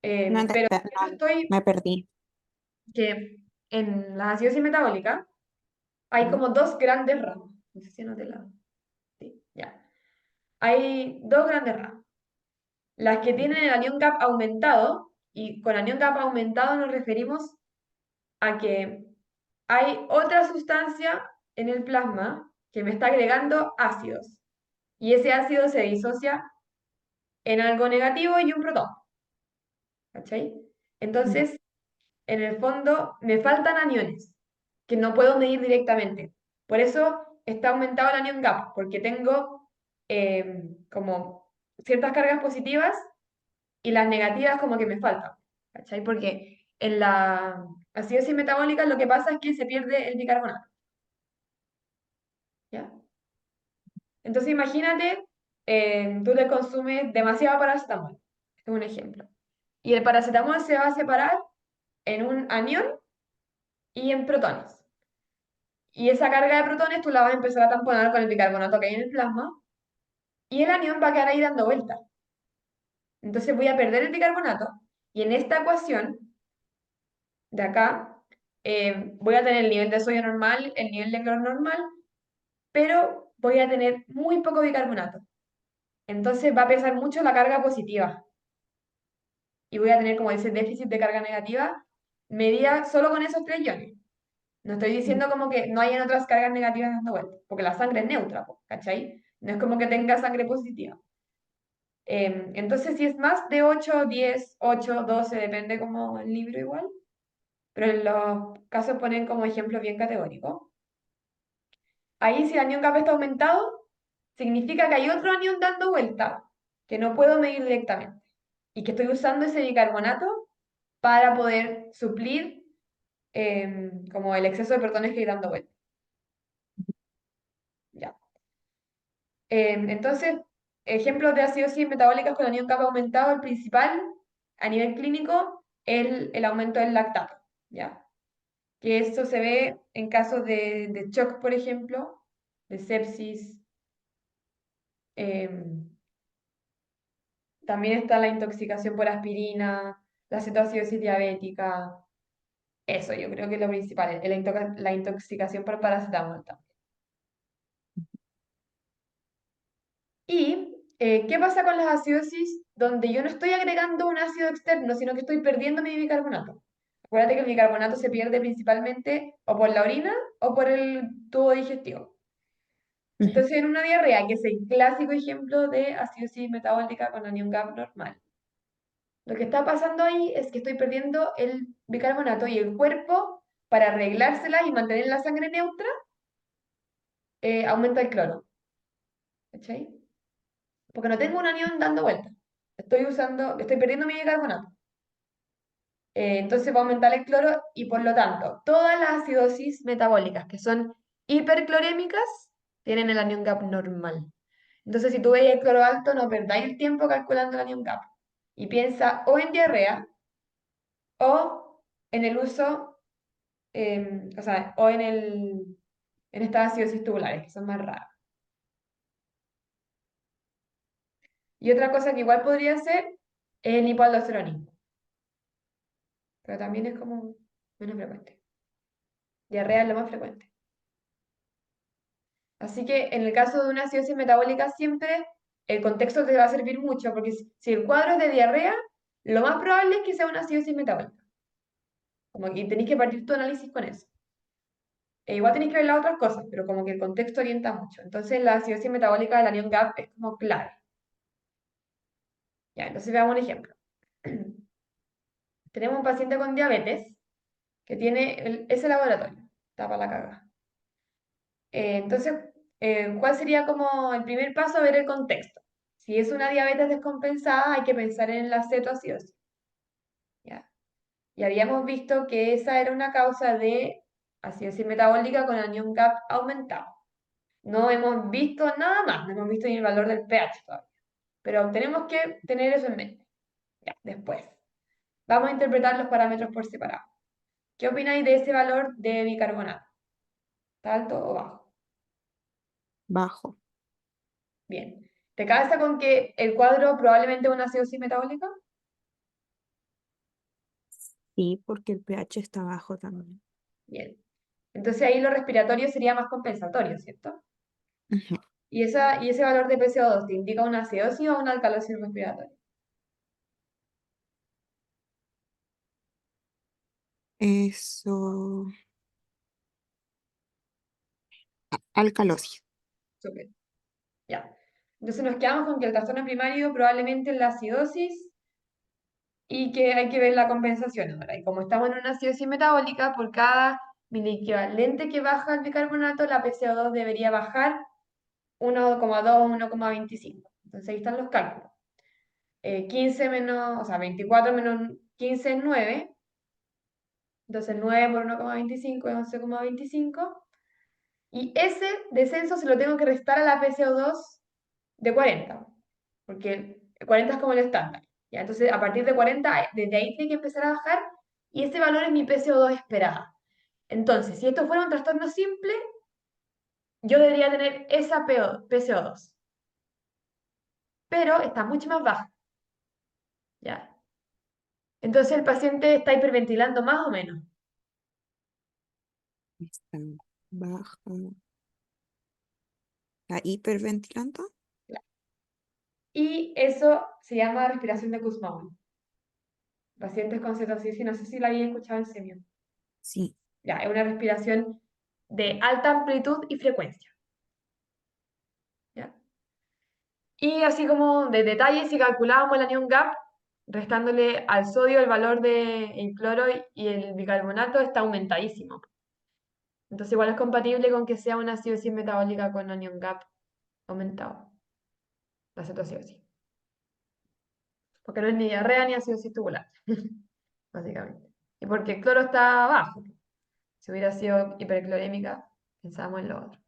No, Pero yo no, estoy me perdí. que en la acidosis metabólica hay ¿Mm? como dos grandes ramas. No sé si anoté la... Sí, ya. Hay dos grandes ramas. Las que tienen el anión gap aumentado, y con anión gap aumentado nos referimos a que hay otra sustancia en el plasma que me está agregando ácidos. Y ese ácido se disocia en algo negativo y un protón. ¿Cachai? Ya. Entonces, en el fondo, me faltan aniones que no puedo medir directamente. Por eso está aumentado el anion gap, porque tengo como ciertas cargas positivas y las negativas como que me faltan. ¿Cachai? Porque en la acidosis metabólica lo que pasa es que se pierde el bicarbonato. ¿Ya? Entonces imagínate, tú te consumes demasiado paracetamol. Este es un ejemplo. Y el paracetamol se va a separar en un anión y en protones. Y esa carga de protones tú la vas a empezar a tamponar con el bicarbonato que hay en el plasma y el anión va a quedar ahí dando vueltas. Entonces voy a perder el bicarbonato y en esta ecuación de acá voy a tener el nivel de sodio normal, el nivel de cloro normal, pero voy a tener muy poco bicarbonato. Entonces va a pesar mucho la carga positiva y voy a tener como ese déficit de carga negativa medida solo con esos tres iones. No estoy Mm. diciendo como que no hayan otras cargas negativas dando vueltas, porque la sangre es neutra, po, ¿cachai? No es como que tenga sangre positiva. Entonces, si es más de 8, 10, 8, 12, depende como el libro igual, pero en los casos ponen como ejemplo bien categórico. Ahí si el anión GAP está aumentado, significa que hay otro anión dando vuelta que no puedo medir directamente y que estoy usando ese bicarbonato para poder suplir como el exceso de protones que hay dando vuelta. Ya. Entonces, ejemplos de acidosis metabólicas con anión kappa aumentado, el principal a nivel clínico, el aumento del lactato, ¿ya? Que esto se ve en casos de shock, por ejemplo, de sepsis. También está la intoxicación por aspirina, la cetoacidosis diabética. Eso yo creo que es lo principal, la intoxicación por paracetamol también. ¿Y qué pasa con las acidosis donde yo no estoy agregando un ácido externo, sino que estoy perdiendo mi bicarbonato? Acuérdate que el bicarbonato se pierde principalmente o por la orina o por el tubo digestivo. Ujú. Entonces, en una diarrea, que es el clásico ejemplo de acidosis metabólica con anión GAP normal, lo que está pasando ahí es que estoy perdiendo el bicarbonato y el cuerpo, para arreglársela y mantener la sangre neutra, aumenta el cloro. ¿Cachai? Porque no tengo un anión dando vueltas. Estoy perdiendo mi bicarbonato. Entonces va a aumentar el cloro y por lo tanto, todas las acidosis metabólicas que son hiperclorémicas tienen el anión GAP normal. Entonces, si tú veis el cloro alto, no perdáis el tiempo calculando el anión GAP. Y piensa o en diarrea o en el uso, o sea, o en estas acidosis tubulares, que son más raras. Y otra cosa que igual podría ser es el hipoaldosteronismo, pero también es como menos frecuente. Diarrea es lo más frecuente. Así que en el caso de una acidosis metabólica siempre el contexto te va a servir mucho, porque si el cuadro es de diarrea, lo más probable es que sea una acidosis metabólica. Como que tenéis que partir tu análisis con eso. Igual tenéis que ver las otras cosas, pero como que el contexto orienta mucho. Entonces la acidosis metabólica del anión GAP es como clave. Ya, entonces veamos un ejemplo. Tenemos un paciente con diabetes que tiene ese laboratorio. Está para la caga. Entonces, ¿cuál sería como el primer paso? Ver el contexto. Si es una diabetes descompensada, hay que pensar en la cetoacidosis. ¿Ya? Y habíamos visto que esa era una causa de acidosis metabólica con anión GAP aumentado. No hemos visto nada más, no hemos visto ni el valor del pH todavía. Pero tenemos que tener eso en mente. Ya, después. Vamos a interpretar los parámetros por separado. ¿Qué opináis de ese valor de bicarbonato? ¿Está alto o bajo? Bajo. Bien. ¿Te calza con que el cuadro probablemente es una acidosis metabólica? Sí, porque el pH está bajo también. Bien. Entonces ahí lo respiratorio sería más compensatorio, ¿cierto? Ujú. Y ese valor de PCO2 te indica una acidosis o una alcalosis respiratoria. Eso. Alcalosis. Súper. Ya. Entonces nos quedamos con que el trastorno primario probablemente es la acidosis y que hay que ver la compensación ahora. Y como estamos en una acidosis metabólica, por cada miliequivalente que baja el bicarbonato, la PCO2 debería bajar 1,2, 1,25. Entonces ahí están los cálculos. 15 menos, o sea, 24 menos 15 es 9. Entonces 9 por 1,25 es 11,25. Y ese descenso se lo tengo que restar a la PCO2 de 40, porque 40 es como el estándar. ¿Ya? Entonces, a partir de 40, desde ahí tiene que empezar a bajar y ese valor es mi PCO2 esperada. Entonces, si esto fuera un trastorno simple, yo debería tener esa PCO2, pero está mucho más baja. ¿Ya? Entonces, el paciente está hiperventilando más o menos. Está baja. ¿Está hiperventilando? Y eso se llama respiración de Kussmaul. Pacientes con cetosis, no sé si la había escuchado en semio. Sí. Ya, es una respiración de alta amplitud y frecuencia. ¿Ya? Y así como de detalle, si calculábamos el anión gap, restándole al sodio el valor del cloro y el bicarbonato, está aumentadísimo. Entonces igual es compatible con que sea una acidosis metabólica con anión gap aumentado, la cetoacidosis. Porque no es ni diarrea ni acidosis tubular, básicamente. Y porque el cloro está bajo. Si hubiera sido hiperclorémica, pensábamos en lo otro.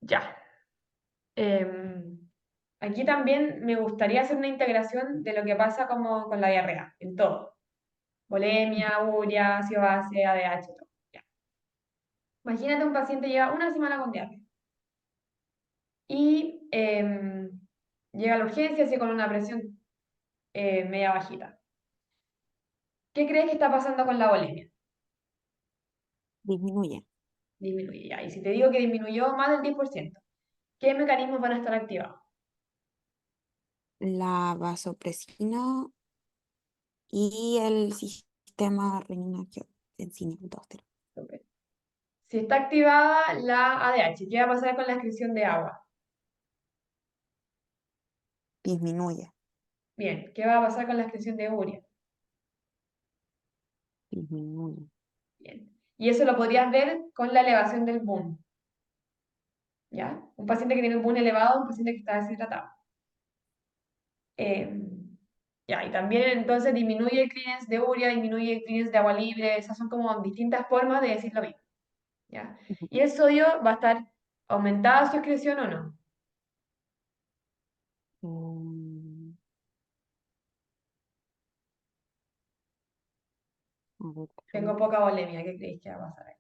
Ya. Em, Aquí también me gustaría hacer una integración de lo que pasa como con la diarrea, en todo. Bulimia, urea, ácido base, ADH, todo. Ya. Imagínate un paciente lleva una semana con diarrea y llega a la urgencia así con una presión media bajita. ¿Qué crees que está pasando con la bulimia? Disminuye. Disminuye ya. Y si te digo que disminuyó más del 10%, ¿qué mecanismos van a estar activados? La vasopresina y el sistema renina-angiotensina-aldosterona. Súper. Si está activada la ADH, ¿qué va a pasar con la excreción de agua? Disminuye, Bien, ¿qué va a pasar con la excreción de urea? disminuye. Bien. Y eso lo podrías ver con la elevación del boom, ¿ya? Un paciente que tiene un boom elevado, un paciente que está deshidratado. Eh, ya, y también entonces disminuye el clearance de urea, disminuye el clearance de agua libre, esas son como distintas formas de decir lo mismo, ¿ya? Ujú. Y el sodio va a estar aumentada su excreción o no. Mm, a ver, Tengo poca volemia, ¿qué creéis que va a pasar ahí?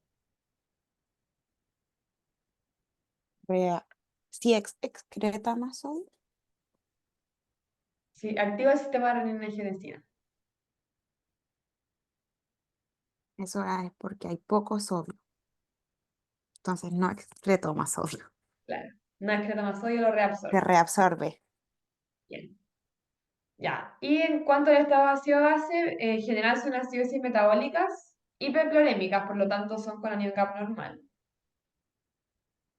si excreta más sodio, Si activa el sistema de renina-angiotensina. eso es porque hay poco sodio. Entonces no excreto más sodio. Claro. No excreta más sodio, lo Se reabsorbe. reabsorbe. Bien. Ya. Y en cuanto al estado ácido base, en general son acidosis metabólicas hiperclorémicas, por lo tanto son con anión CAP normal.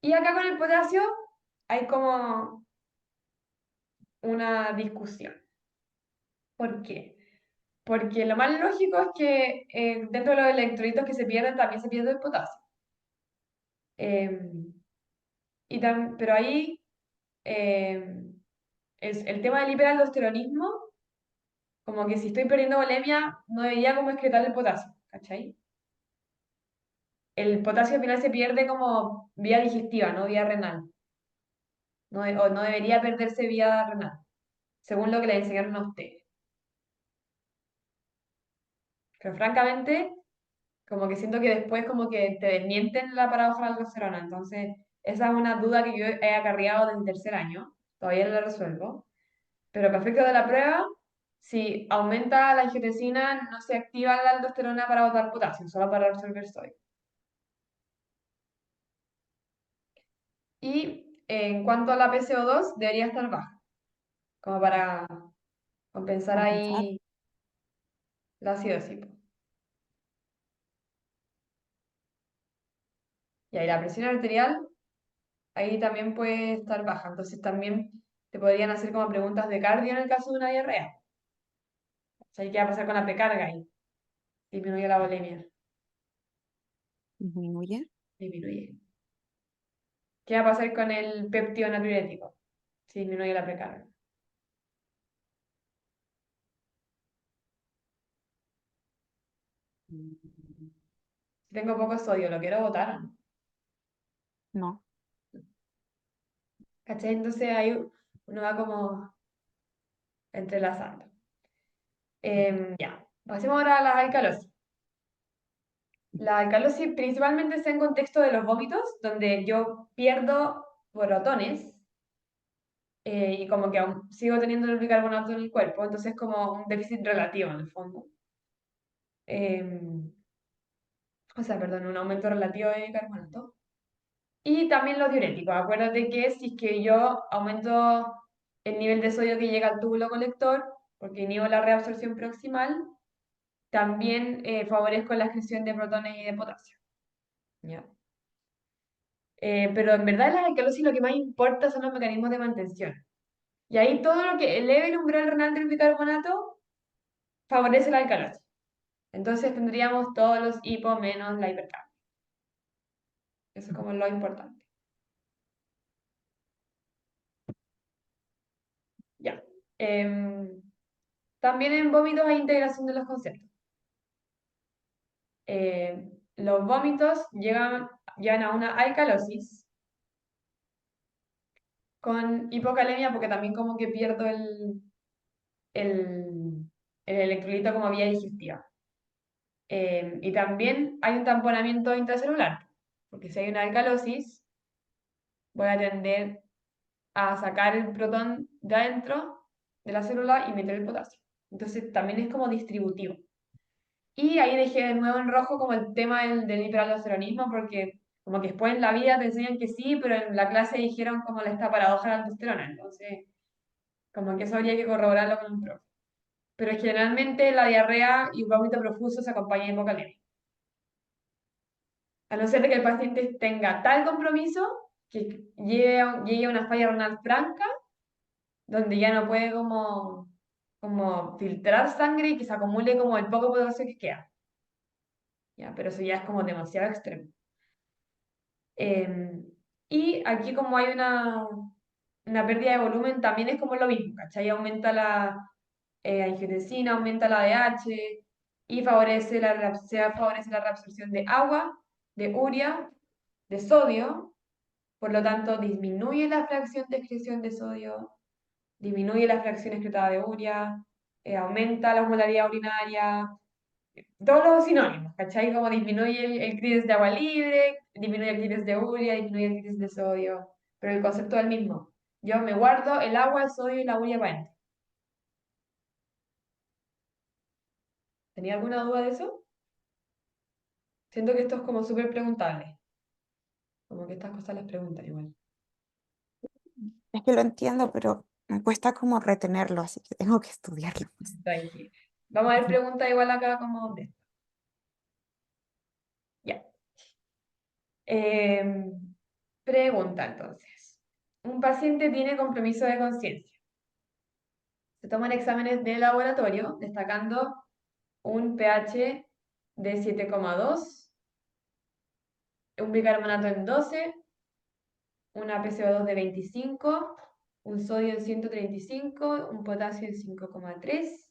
Y acá con el potasio hay como una discusión. ¿Por qué? Porque lo más lógico es que dentro de los electrolitos que se pierden también se pierde el potasio. Em, pero ahí es el tema del hiperaldosteronismo, como que si estoy perdiendo volemia, no debería como excretar el potasio, ¿cachai? El potasio al final se pierde como vía digestiva, no vía renal. No, o no debería perderse vía renal, según lo que le enseñaron a usted. Pero francamente, como que siento que después como que te desmienten la paradoja de la aldosterona. Entonces, esa es una duda que yo he acarreado desde el tercer año. Todavía no la resuelvo. Pero para efectos de la prueba, si aumenta la angiotensina, no se activa la aldosterona para botar potasio, solo para absorber sodio. Y en cuanto a la PCO2, debería estar baja, como para compensar Compensar. ahí la acidosis. Y ahí la presión arterial, ahí también puede estar baja. Entonces también te podrían hacer como preguntas de cardio en el caso de una diarrea. O sea, ¿qué va a pasar con la precarga ahí? Disminuye la volemia. Disminuye. Disminuye. ¿Qué va a pasar con el péptido natriurético? Si disminuye la precarga. Mm, Si tengo poco sodio, ¿lo quiero botar o no? no. ¿Cachai? Entonces ahí uno va como entrelazando. Ujú. Ya, pasemos ahora a la alcalosis. La alcalosis principalmente está en contexto de los vómitos, donde yo pierdo protones y como que aún sigo teniendo el bicarbonato en el cuerpo, entonces es como un déficit relativo en el fondo. O sea, perdón, un aumento relativo de bicarbonato. Y también los diuréticos. Acuérdate que si es que yo aumento el nivel de sodio que llega al túbulo colector, porque inhibo la reabsorción proximal, también favorezco la excreción de protones y de potasio. ¿Ya? Pero en verdad en la alcalosis lo que más importa son los mecanismos de mantención. Y ahí todo lo que eleve el umbral renal del bicarbonato favorece la alcalosis. Entonces tendríamos todos los hipo menos la hipercapnia. Eso es como lo importante. Ya. Em, También en vómitos hay integración de los conceptos. Los vómitos llegan a una alcalosis con hipocalemia porque también como que pierdo el, el electrolito como vía digestiva. Y también hay un tamponamiento intracelular, porque si hay una alcalosis, voy a tender a sacar el protón de adentro de la célula y meter el potasio. Entonces también es como distributivo. Y ahí dejé de nuevo en rojo como el tema del hiperaldosteronismo, porque como que después en la vida te enseñan que sí, pero en la clase dijeron como esta paradoja de la aldosterona. Entonces, como que eso habría que corroborarlo con un profe. Pero generalmente la diarrea y un vómito profuso se acompañan de hipocalemia. A no ser de que el paciente tenga tal compromiso que llegue a una falla renal franca, donde ya no puede como filtrar sangre y que se acumule como el poco potasio que queda. ¿Ya? Pero eso ya es como demasiado extremo. Eh, y aquí como hay una pérdida de volumen, también es como lo mismo, ¿cachai? Aumenta la angiotensina, aumenta la ADH y favorece la reabsorción de agua, de urea, de sodio, por lo tanto disminuye la fracción de excreción de sodio, disminuye la fracción excretada de urea, aumenta la osmolaridad urinaria, todos los sinónimos, ¿cachai? Como disminuye el clítis de agua libre, disminuye el clítis de urea, disminuye el clítis de sodio, pero el concepto es el mismo. Yo me guardo el agua, el sodio y la urea para adentro. ¿Tenía alguna duda de eso? Siento que esto es como súper preguntable, como que estas cosas las preguntan igual. Es que lo entiendo, pero me cuesta como retenerlo, así que tengo que estudiarlo más. Tranqui. Vamos a ver Ujú. preguntas igual acá como de esto. Ya. Pregunta entonces. Un paciente tiene compromiso de conciencia. Se toman exámenes de laboratorio, destacando un pH de 7,2, un bicarbonato en 12, una PCO2 de 25, un sodio en 135, un potasio en 5,3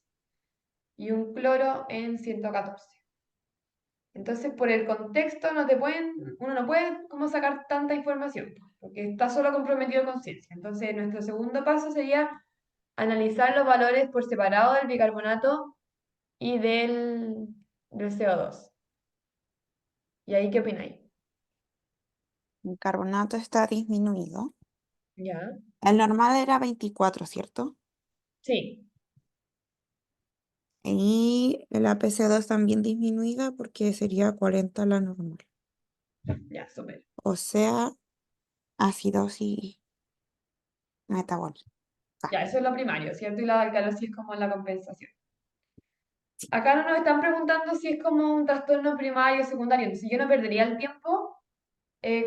y un cloro en 114. Entonces, por el contexto, uno no puede como sacar tanta información, porque está solo comprometido conciencia. Entonces, nuestro segundo paso sería analizar los valores por separado del bicarbonato y del CO2. ¿Y ahí qué opináis? El carbonato está disminuido. Ya. El normal era 24, ¿cierto? Sí, Y el APC2 también disminuida porque sería 40 la normal. ya, súper. O sea, acidosis metabólica. Ya, eso es lo primario, ¿cierto? Y la alcalosis es como la compensación. Sí. Acá no nos están preguntando si es como un trastorno primario o secundario, entonces yo no perdería el tiempo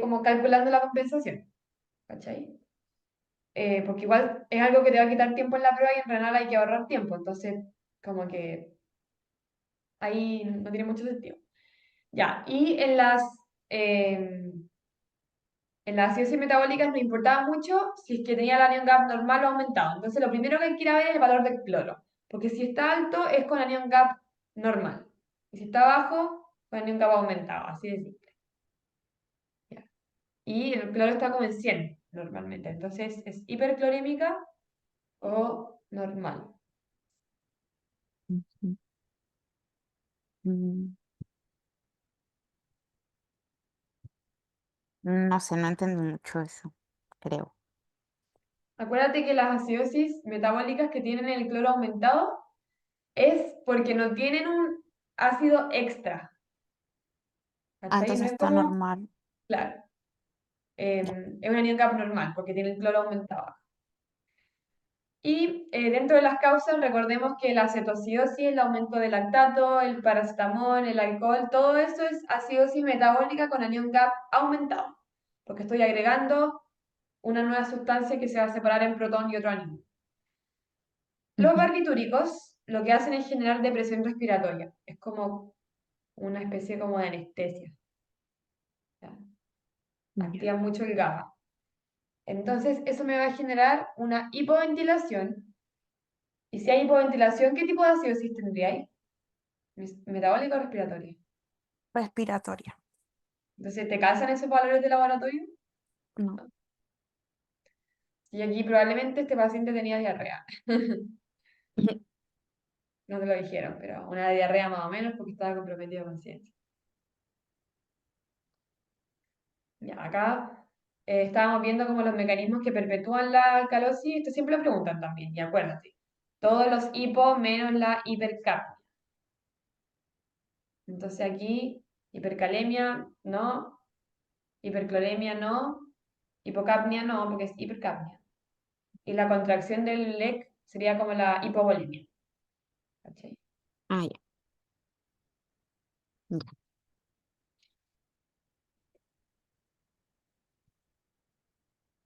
como calculando la compensación, ¿cachai? Porque igual es algo que te va a quitar tiempo en la prueba y en renal hay que ahorrar tiempo, entonces como que ahí no tiene mucho sentido. Ya, y eh, en las acidosis metabólicas nos importaba mucho si es que tenía el anion gap normal o aumentado. Entonces, lo primero que hay que ir a ver es el valor del cloro. Porque si está alto, es con anion gap normal. Y si está bajo, con anion gap aumentado. Así de simple. Ya. Y el cloro está como en 100 normalmente. Entonces, ¿es hiperclorémica o normal? Ujú. Mm, No sé, no entiendo mucho eso, creo. Acuérdate que las acidosis metabólicas que tienen el cloro aumentado es porque no tienen un ácido extra. Ah, ¿Cachai? No entonces es está como, normal. claro. Ya. Es una anión gap normal porque tiene el cloro aumentado. Y dentro de las causas, recordemos que la cetoacidosis, el aumento del lactato, el paracetamol, el alcohol, todo eso es acidosis metabólica con anión gap aumentado. porque estoy agregando una nueva sustancia que se va a separar en protón y otro anillo. Los Ujú. barbitúricos lo que hacen es generar depresión respiratoria. Es como una especie como de anestesia. ¿Ya? Ya. Activan mucho el GABA. Entonces, eso me va a generar una hipoventilación. Y si hay hipoventilación, ¿qué tipo de acidosis tendría? ¿Metabólico o respiratorio? Respiratoria. Entonces, ¿te calzan esos valores de laboratorio? No. Y aquí probablemente este paciente tenía diarrea. No te lo dijeron, pero una diarrea más o menos porque estaba comprometido con conciencia. Ya, acá estábamos viendo como los mecanismos que perpetúan la alcalosis. Esto siempre lo preguntan también, y acuérdate. Todos los hipo menos la hipercapnia. Entonces aquí, hipercalemia, no. Hiperclolemia, no. Hipocapnia, no, porque es hipercapnia. Y la contracción del LEC sería como la hipovolemia. ¿Cachai? Ah, ya. Ya.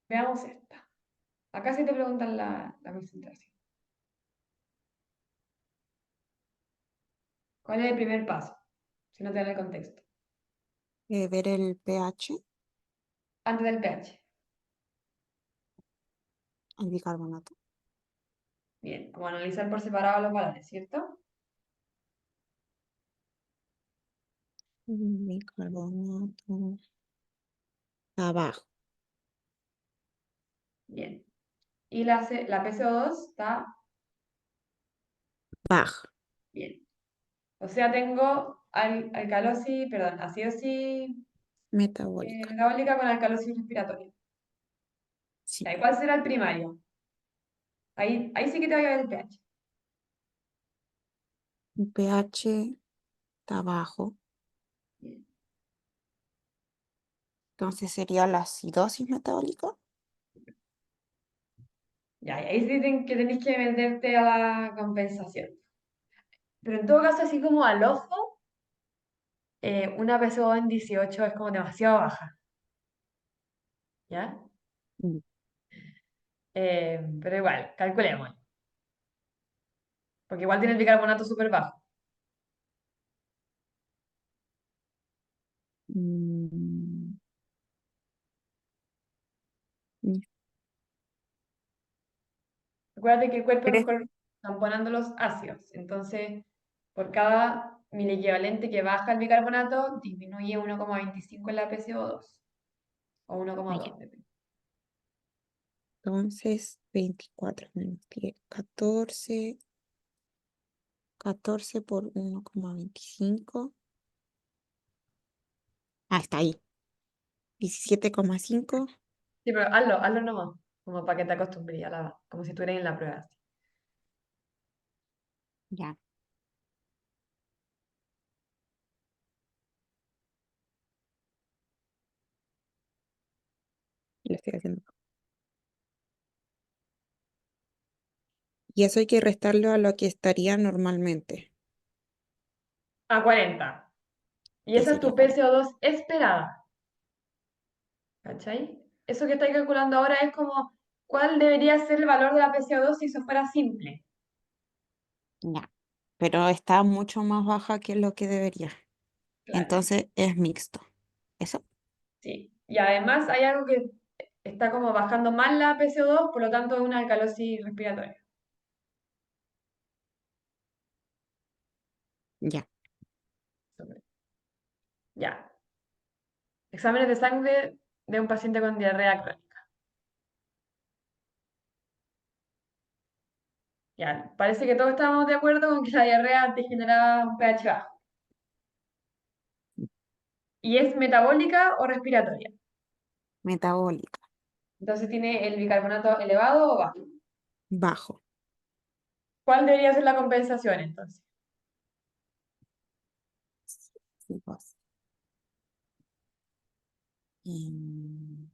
Veamos esta. Acá sí te preguntan la concentración. ¿Cuál es el primer paso? Si no te dan el contexto. Ver el pH, Antes del pH. el bicarbonato. Bien, como analizar por separado los valores, ¿cierto? Bicarbonato. Abajo. Bien. Y la PCO2 está Bajo. bien. O sea, tengo alcalosis, perdón, acidosis Metabólica. metabólica con alcalosis respiratoria. Sí. Ya, ¿y cuál será el primario? Ahí sí que te voy a ver el pH. El pH está bajo. Bien. Entonces sería la acidosis metabólica. Ya, y ahí sí que tenéis que meterte a la compensación. Pero en todo caso, así como al ojo, una PCO en 18 es como demasiado baja, ¿ya? Mm. Pero igual, calculemos, porque igual tiene el bicarbonato súper bajo. Mm, mm. Acuérdate que el cuerpo Pero mejor tamponando los ácidos. Entonces, por cada miliequivalente que baja el bicarbonato, disminuye 1,25 en la PCO2 o allá. 1,2. Depende. Entonces, 24 menos 10, 14, 14 por 1,25. Ah, está ahí. 17,5. Sí, pero hazlo nomás, como para que te acostumbres como si estuvieras en la prueba. Así. Ya, lo estoy haciendo. Y eso hay que restarlo a lo que estaría normalmente, A 40. Y que esa es sería tu 40. PCO2 esperada. ¿Cachai? Eso que estáis calculando ahora es como cuál debería ser el valor de la PCO2 si eso fuera simple. Ya. Pero está mucho más baja que lo que debería. Claro. Entonces es mixto. ¿Eso? Sí. Y además hay algo que está como bajando más la PCO2, por lo tanto es una alcalosis respiratoria. Ya. Súper. Ya. Exámenes de sangre de un paciente con diarrea crónica. Ya. Parece que todos estamos de acuerdo con que la diarrea te genera un pH bajo. ¿Y es metabólica o respiratoria? Metabólica. Entonces tiene el bicarbonato elevado o bajo. Bajo. ¿Cuál debería ser la compensación entonces? Sí, pues. Em,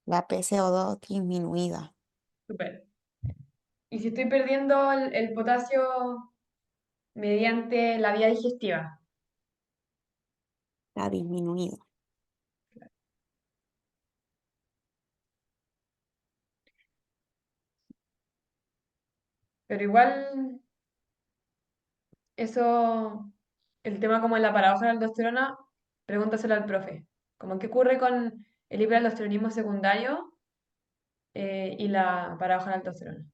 la PCO2 disminuida. Súper. ¿Y si estoy perdiendo el potasio mediante la vía digestiva? Está disminuido. Pero igual, eso, el tema como en la paradoja de la aldosterona, pregúntaselo al profe. Como qué ocurre con el hiperaldosteronismo secundario y la paradoja de la aldosterona.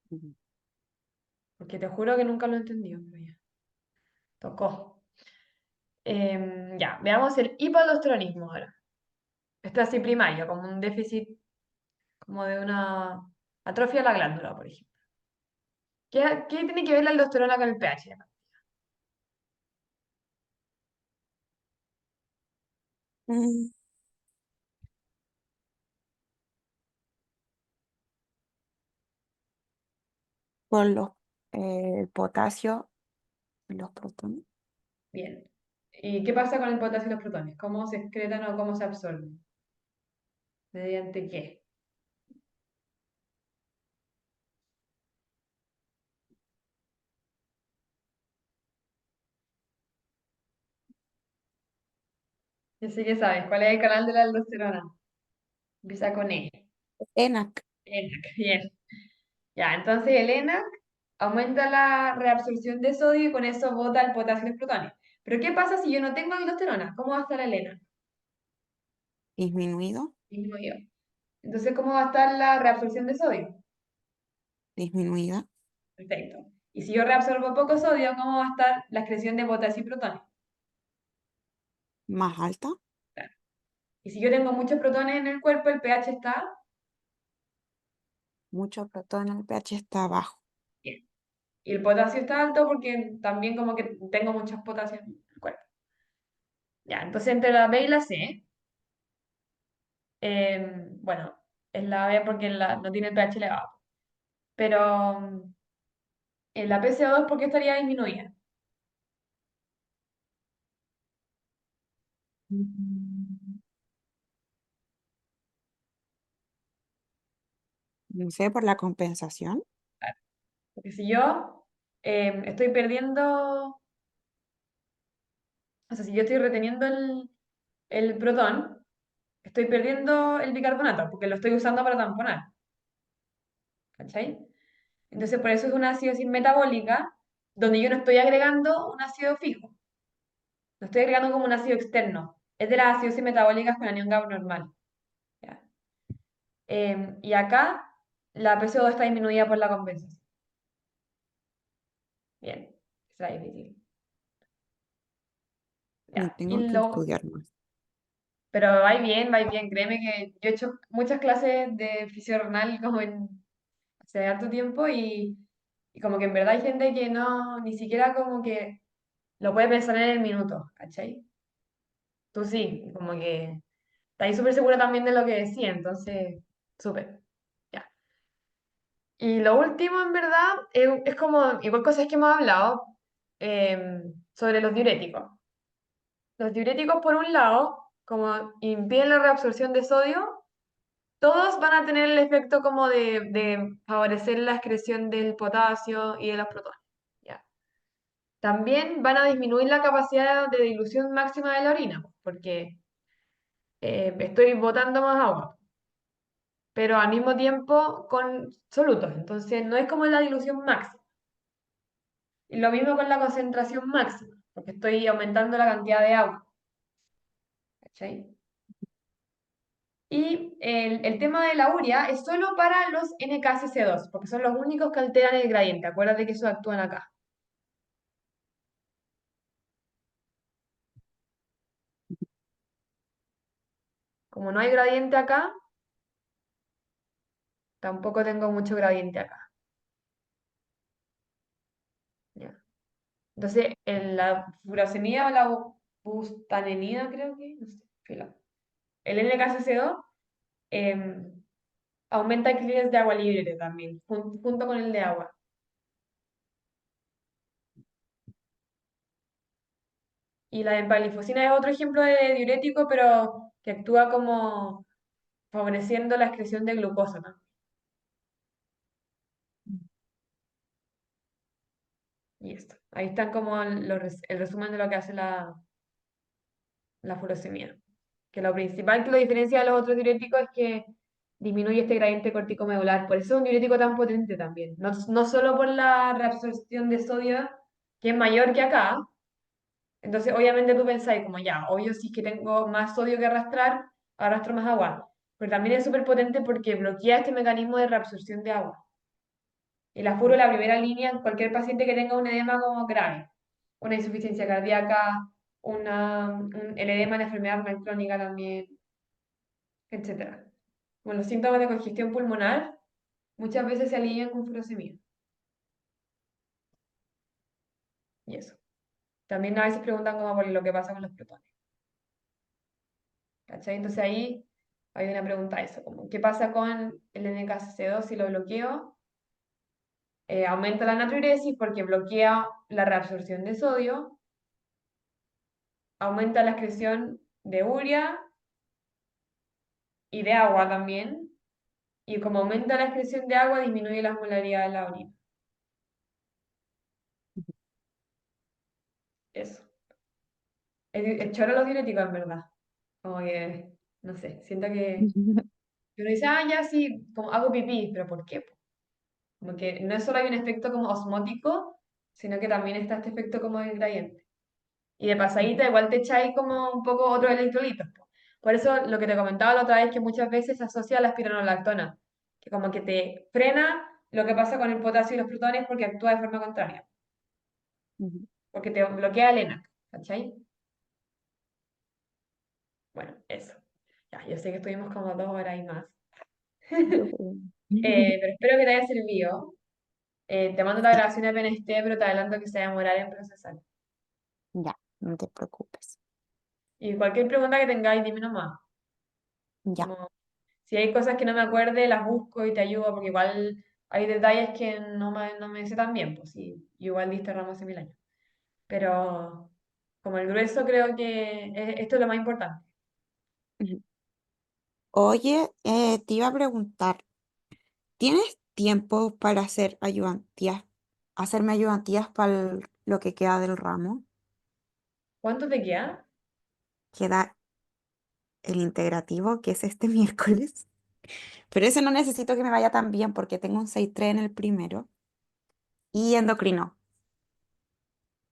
Ujú. Porque te juro que nunca lo he entendido, pero ya. Tocó. Ya, veamos el hipoaldosteronismo ahora. Esto es así primario, como un déficit, como de una atrofia de la glándula, por ejemplo. ¿Qué tiene que ver la aldosterona con el pH? Mm, Por el potasio y los protones. Bien. ¿Y qué pasa con el potasio y los protones? ¿Cómo se excretan o cómo se absorben? ¿Mediante qué? Yo sé que sabes. ¿Cuál es el canal de la aldosterona? Empieza con E. ENAC, ENaC, bien. Ya, entonces el ENaC aumenta la reabsorción de sodio y con eso bota el potasio y los protones. Pero ¿qué pasa si yo no tengo aldosterona? ¿Cómo va a estar el ENaC? disminuido, Disminuido. Entonces, ¿cómo va a estar la reabsorción de sodio? disminuida, Perfecto. Y si yo reabsorbo poco sodio, ¿cómo va a estar la excreción de potasio y protones? más alta, Claro. Y si yo tengo muchos protones en el cuerpo, el pH está mucho protón, el pH está bajo. bien. Y el potasio está alto porque también como que tengo muchos potasios en el cuerpo. Ya, entonces entre la B y la C, bueno, es la B porque no tiene el pH elevado. Pero en la PCO2, ¿por qué estaría disminuida? Mm, No sé, por la compensación. Claro, porque si yo estoy perdiendo, o sea, si yo estoy reteniendo el protón, estoy perdiendo el bicarbonato porque lo estoy usando para tamponar. ¿Cachai? Entonces, por eso es una acidosis metabólica donde yo no estoy agregando un ácido fijo, lo estoy agregando como un ácido externo. Es de las acidosis metabólicas con anión GAP normal. ¿Ya? Y acá la PCO2 está disminuida por la compensación. Bien, será difícil. Ya. Tengo que estudiar más. Pero va bien, créeme que yo he hecho muchas clases de fisio renal como en hace harto tiempo y como que en verdad hay gente que no, ni siquiera como que lo puede pensar en el minuto, ¿cachai? Tú sí, como que estás ahí súper segura también de lo que decía, entonces, súper, ya. Y lo último, en verdad, es como, igual cosas que hemos hablado sobre los diuréticos. Los diuréticos, por un lado, como impiden la reabsorción de sodio, todos van a tener el efecto como de favorecer la excreción del potasio y de los protones. ¿Ya? También van a disminuir la capacidad de dilución máxima de la orina, porque estoy botando más agua, pero al mismo tiempo con solutos. Entonces no es como la dilución máxima. Y lo mismo con la concentración máxima, porque estoy aumentando la cantidad de agua. ¿Cachai? Y el tema de la urea es solo para los NKCC2, porque son los únicos que alteran el gradiente. Acuérdate que esos actúan acá. Como no hay gradiente acá, tampoco tengo mucho gradiente acá. ¿Ya? Entonces, en la furosemida o la bustanenida, creo que, no sé, filo. El NKCC2 aumenta el clearance de agua libre también, junto con el de agua. Y la empalifosina es otro ejemplo de diurético, pero que actúa como favoreciendo la excreción de glucosa, ¿no? Y esto. Ahí están como el resumen de lo que hace la la furosemida. Que lo principal que lo diferencia de los otros diuréticos es que disminuye este gradiente corticomedular. Por eso es un diurético tan potente también. No, no solo por la reabsorción de sodio, que es mayor que acá. Entonces, obviamente tú pensáis como ya, obvio si es que tengo más sodio que arrastrar, arrastro más agua. Pero también es súper potente porque bloquea este mecanismo de reabsorción de agua. Y la furo la primera línea en cualquier paciente que tenga un edema como grave, una insuficiencia cardíaca, el edema en la enfermedad renal crónica también, etcétera. Bueno, los síntomas de congestión pulmonar muchas veces se alinean con furosemida. Y eso. También a veces preguntan como por lo que pasa con los protones. ¿Cachai? Entonces ahí hay una pregunta eso, como ¿qué pasa con el NKCC2 si lo bloqueo? Aumenta la natriuresis porque bloquea la reabsorción de sodio, aumenta la excreción de urea y de agua también, y como aumenta la excreción de agua, disminuye la osmolaridad de la orina. Eso. Es choro los diuréticos, en verdad. Como que, no sé, siento que uno dice, ah, ya sí, como hago pipí, pero ¿por qué? Como que no es solo hay un efecto como osmótico, sino que también está este efecto como de gradiente. Y de pasadita igual te echáis como un poco otros electrolitos, po. Por eso lo que te comentaba la otra vez, que muchas veces se asocia a la espironolactona, que como que te frena lo que pasa con el potasio y los protones porque actúa de forma contraria, porque te bloquea el ENaC, ¿cachai? Bueno, eso. Ya, yo sé que estuvimos como 2 horas y más, pero espero que te haya servido. Te mando la Sí, grabación apenas esté, pero te adelanto que se va a demorar en procesar. ya, no te preocupes. Y cualquier pregunta que tengáis, dime nomás. Ya. Como, si hay cosas que no me acuerde, las busco y te ayudo, porque igual hay detalles que no me sé tan bien, pues sí, yo igual diste ramos hace 1000 años. Pero como el grueso creo que esto es lo más importante. Ujú. Oye, te iba a preguntar, ¿tienes tiempo para hacerme ayudantías para lo que queda del ramo? ¿Cuánto te queda? Queda el integrativo, que es este miércoles. Pero ese no necesito que me vaya tan bien porque tengo un 6,3 en el primero. Y endocrino.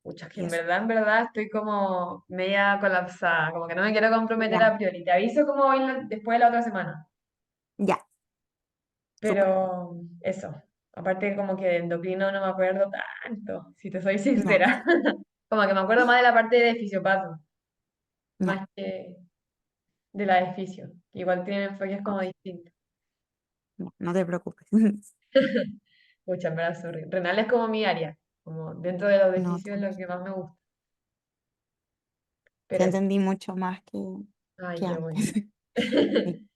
Pucha, que Y eso. en verdad estoy como media colapsada, como que no me quiero comprometer Ya, a priori. Te aviso como hoy después de la otra semana. ya, súper. Pero eso, aparte como que de endocrino no me acuerdo tanto, si te soy Ya, sincera. Como que me acuerdo más de la parte de fisiopato, ya, más que de la de fisio, que igual tienen enfoques como ok, distintos. ya, no te preocupes. Pucha, en verdad, sorry. Renal es como mi área, como dentro de los de No, fisio es lo que más me gusta. te Pero eso, entendí mucho más ay, que qué antes. bueno. Sí.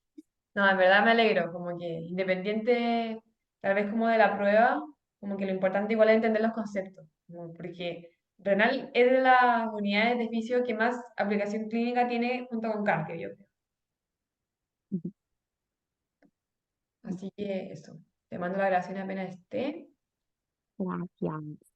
No, en verdad me alegro, como que independiente tal vez como de la prueba, como que lo importante igual es entender los conceptos, como porque renal es de las unidades de fisio que más aplicación clínica tiene junto con cardio, yo creo. Ujú. Así que eso, te mando la grabación apenas esté. Gracias.